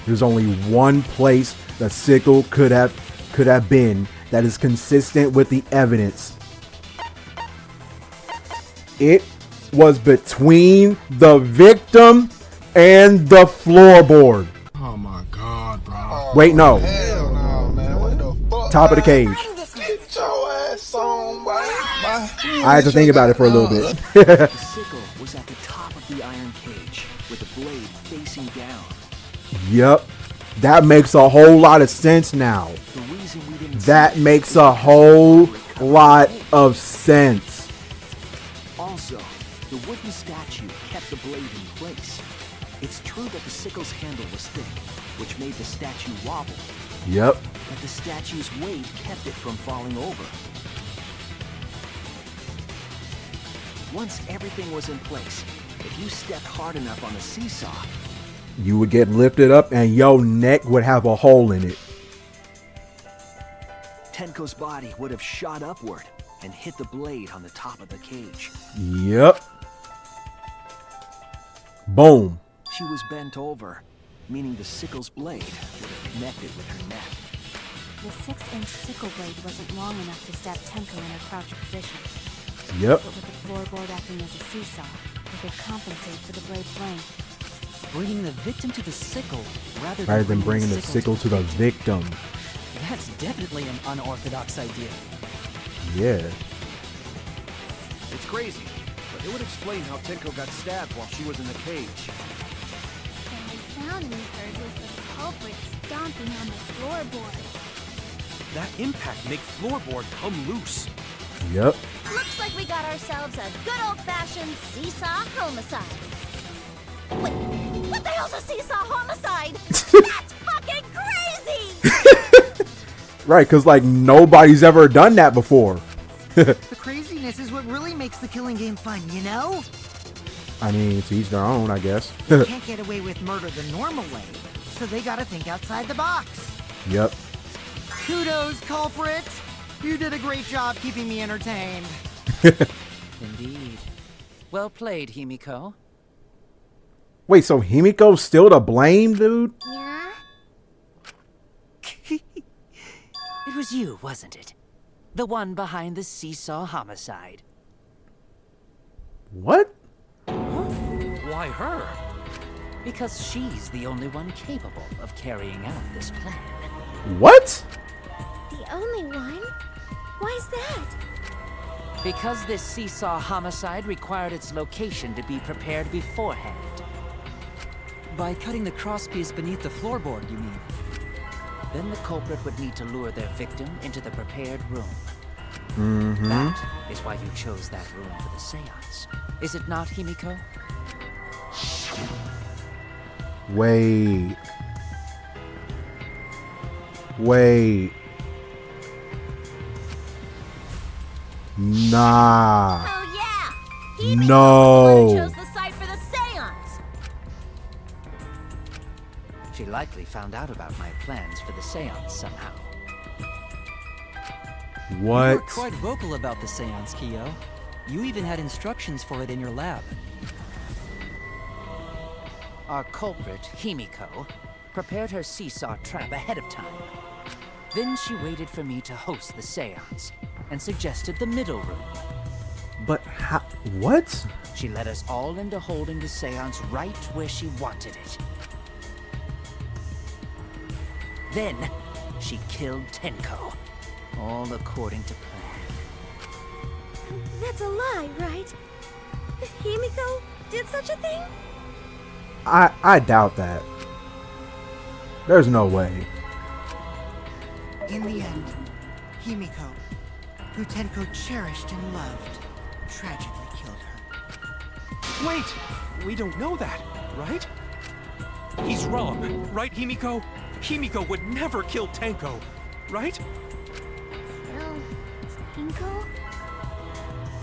There's only one place the sickle could have been that is consistent with the evidence. It was between the victim and the floorboard. Oh my god, bro. Wait, no. Hell no, man. What the fuck? Top of the cage. Get your ass on, boy. I had to think about it for a little bit. The sickle was at the top of the iron cage, with the blade facing down. Yep. That makes a whole lot of sense now. The reason we didn't That see it makes is a because whole the sickle lot blade. of sense. Also, the wooden statue kept the blade in place. It's true that the sickle's handle was thick, which made the statue wobble, Yep. but the statue's weight kept it from falling over. Once everything was in place, if you stepped hard enough on the seesaw, You would get lifted up and your neck would have a hole in it. Tenko's body would have shot upward and hit the blade on the top of the cage. Yep. Boom. She was bent over, meaning the sickle's blade would have connected with her neck. The 6-inch sickle blade wasn't long enough to stab Tenko in her crouched position. Yep. But with the floorboard acting as a seesaw, it could compensate for the blade's length. Bringing the victim to the sickle rather Rather than bringing the sickle to the victim. That's definitely an unorthodox idea. Yeah. It's crazy, but it would explain how Tenko got stabbed while she was in the cage. The sound we heard was the culprit stomping on the floorboard. That impact make floorboard come loose. Yep. Looks like we got ourselves a good old-fashioned seesaw homicide. Wait, what the hell's a seesaw homicide? That's fucking crazy! Right, because like nobody's ever done that before. The craziness is what really makes the killing game fun, you know? I mean, to each their own, I guess. They can't get away with murder the normal way, so they gotta think outside the box. Yep. Kudos, culprit! You did a great job keeping me entertained. Indeed. Well played, Himiko. Wait, so Himiko's still to blame, dude? Yeah? It was you, wasn't it? The one behind the seesaw homicide. What? Why her? Because she's the only one capable of carrying out this plan. What? The only one? Why's that? Because this seesaw homicide required its location to be prepared beforehand. By cutting the crosspiece beneath the floorboard, you mean? Then the culprit would need to lure their victim into the prepared room. Mm-hmm. That is why you chose that room for the seance. Is it not, Himiko? Wait. Wait. Nah. Oh yeah! Himiko No. was the one who chose the site for the seance! She likely found out about my plans for the seance somehow. You were What? quite vocal about the seance, Kyo. You even had instructions for it in your lab. Our culprit, Himiko, prepared her seesaw trap ahead of time. Then she waited for me to host the seance and suggested the middle room. But how? What? She led us all into holding the seance right where she wanted it. Then, she killed Tenko, all according to plan. That's a lie, right? Himiko did such a thing? I doubt that. There's no way. In the end, Himiko, who Tenko cherished and loved, tragically killed her. Wait! We don't know that, right? He's wrong, right, Himiko? Himiko would never kill Tenko, right? Well, Tenko?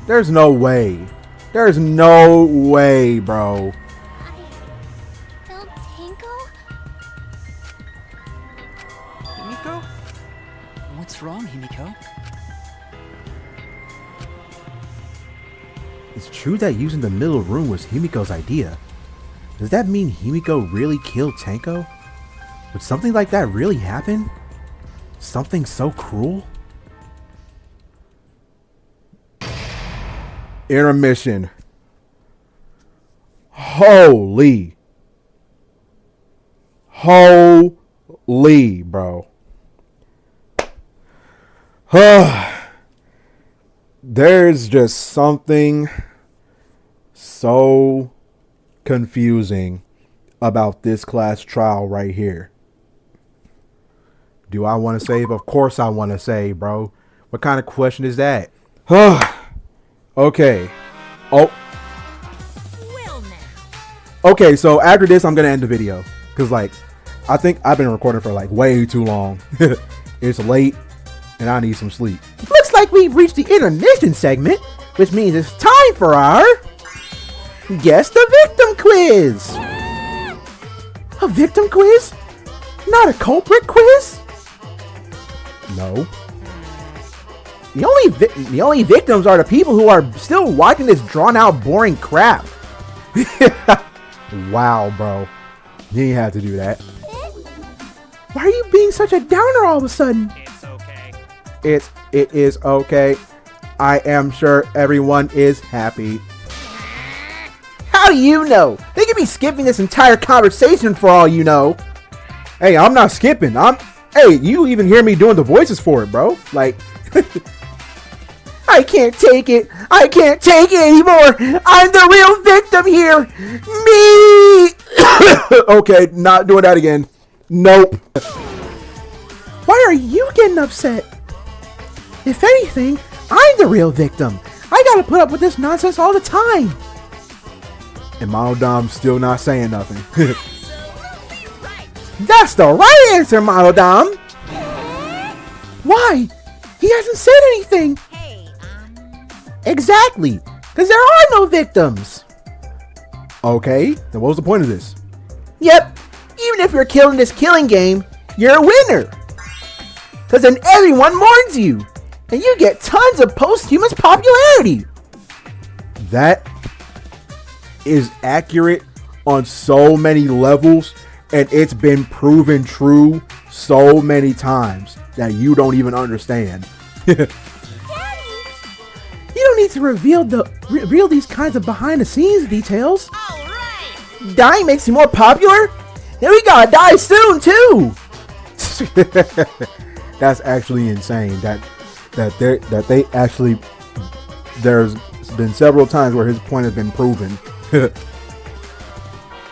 There's no way. There's no way, bro. I killed Tenko? it's true that using the middle room was Himiko's idea. Does that mean Himiko really killed Tenko? Would something like that really happen? Something so cruel? Intermission. Holy, bro. There's just something so confusing about this class trial right here. Do I want to save? Of course I want to save, bro. What kind of question is that? Okay. Oh. Well now. Okay, so after this, I'm going to end the video. Because, like, I think I've been recording for, like, way too long. It's late, and I need some sleep. Looks like we've reached the intermission segment, which means it's time for our Guess the Victim quiz. A victim quiz? Not a culprit quiz? No. The only victims are the people who are still watching this drawn out boring crap. Wow, bro. You didn't have to do that. Why are you being such a downer all of a sudden? It's okay. It is okay. I am sure everyone is happy. How do you know? They could be skipping this entire conversation for all you know. Hey, I'm not skipping. Hey, you even hear me doing the voices for it, bro. Like, I can't take it. I can't take it anymore. I'm the real victim here. Me. Okay, not doing that again. Nope. Why are you getting upset? If anything, I'm the real victim. I gotta put up with this nonsense all the time. And Monodom's still not saying nothing. That's the right answer, Monodom. Why? He hasn't said anything. Exactly, because there are no victims. Okay, then what was the point of this? Yep, even if you're killing this killing game, you're a winner. Because then everyone mourns you, and you get tons of posthumous popularity. That is accurate on so many levels, and it's been proven true so many times that you don't even understand. You don't need to reveal these kinds of behind the scenes details. All right. Dying makes you more popular? Then we gotta die soon too. That's actually insane. That they actually, there's been several times where his point has been proven.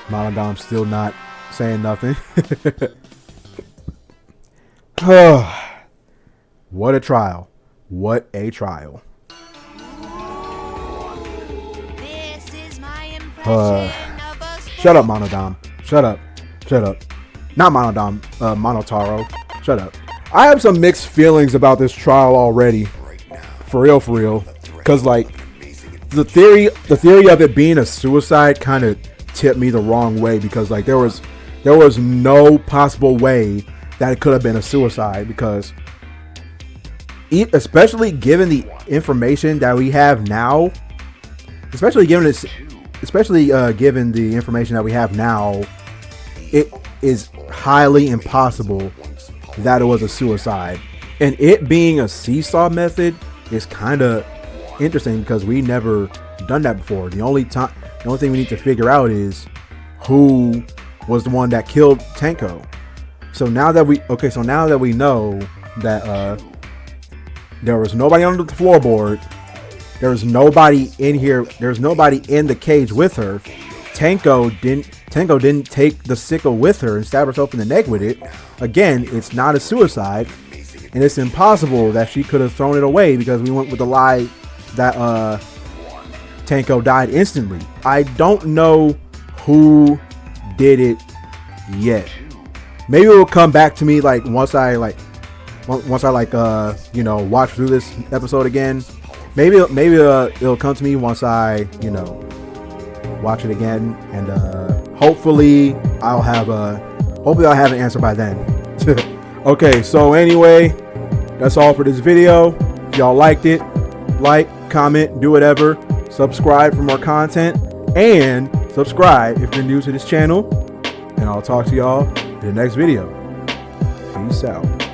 Monodom's still not saying nothing. What a trial. What a trial. Shut up, Monodom. Shut up. Not Monodom, Monotaro. Shut up. I have some mixed feelings about this trial already. For real. Because, like, the theory of it being a suicide kind of tipped me the wrong way. Because, like, there was no possible way that it could have been a suicide. Because, especially given the information that we have now, given the information that we have now, it is highly impossible that it was a suicide. And it being a seesaw method is kind of interesting because we never done that before. The only thing we need to figure out is who was the one that killed Tenko. So now that we know that there was nobody under the floorboard, there was nobody in here, there's nobody in the cage with her. Tenko didn't take the sickle with her and stab herself in the neck with it. Again, it's not a suicide, and it's impossible that she could have thrown it away because we went with the lie that Tenko died instantly. I don't know who did it yet. Maybe it will come back to me like once I watch through this episode again. Maybe it'll come to me once I watch it again, and hopefully I'll have an answer by then. Okay, so anyway, that's all for this video. If y'all liked it, like, comment, do whatever. subscribe for more content, and subscribe if you're new to this channel. And I'll talk to y'all in the next video. Peace out.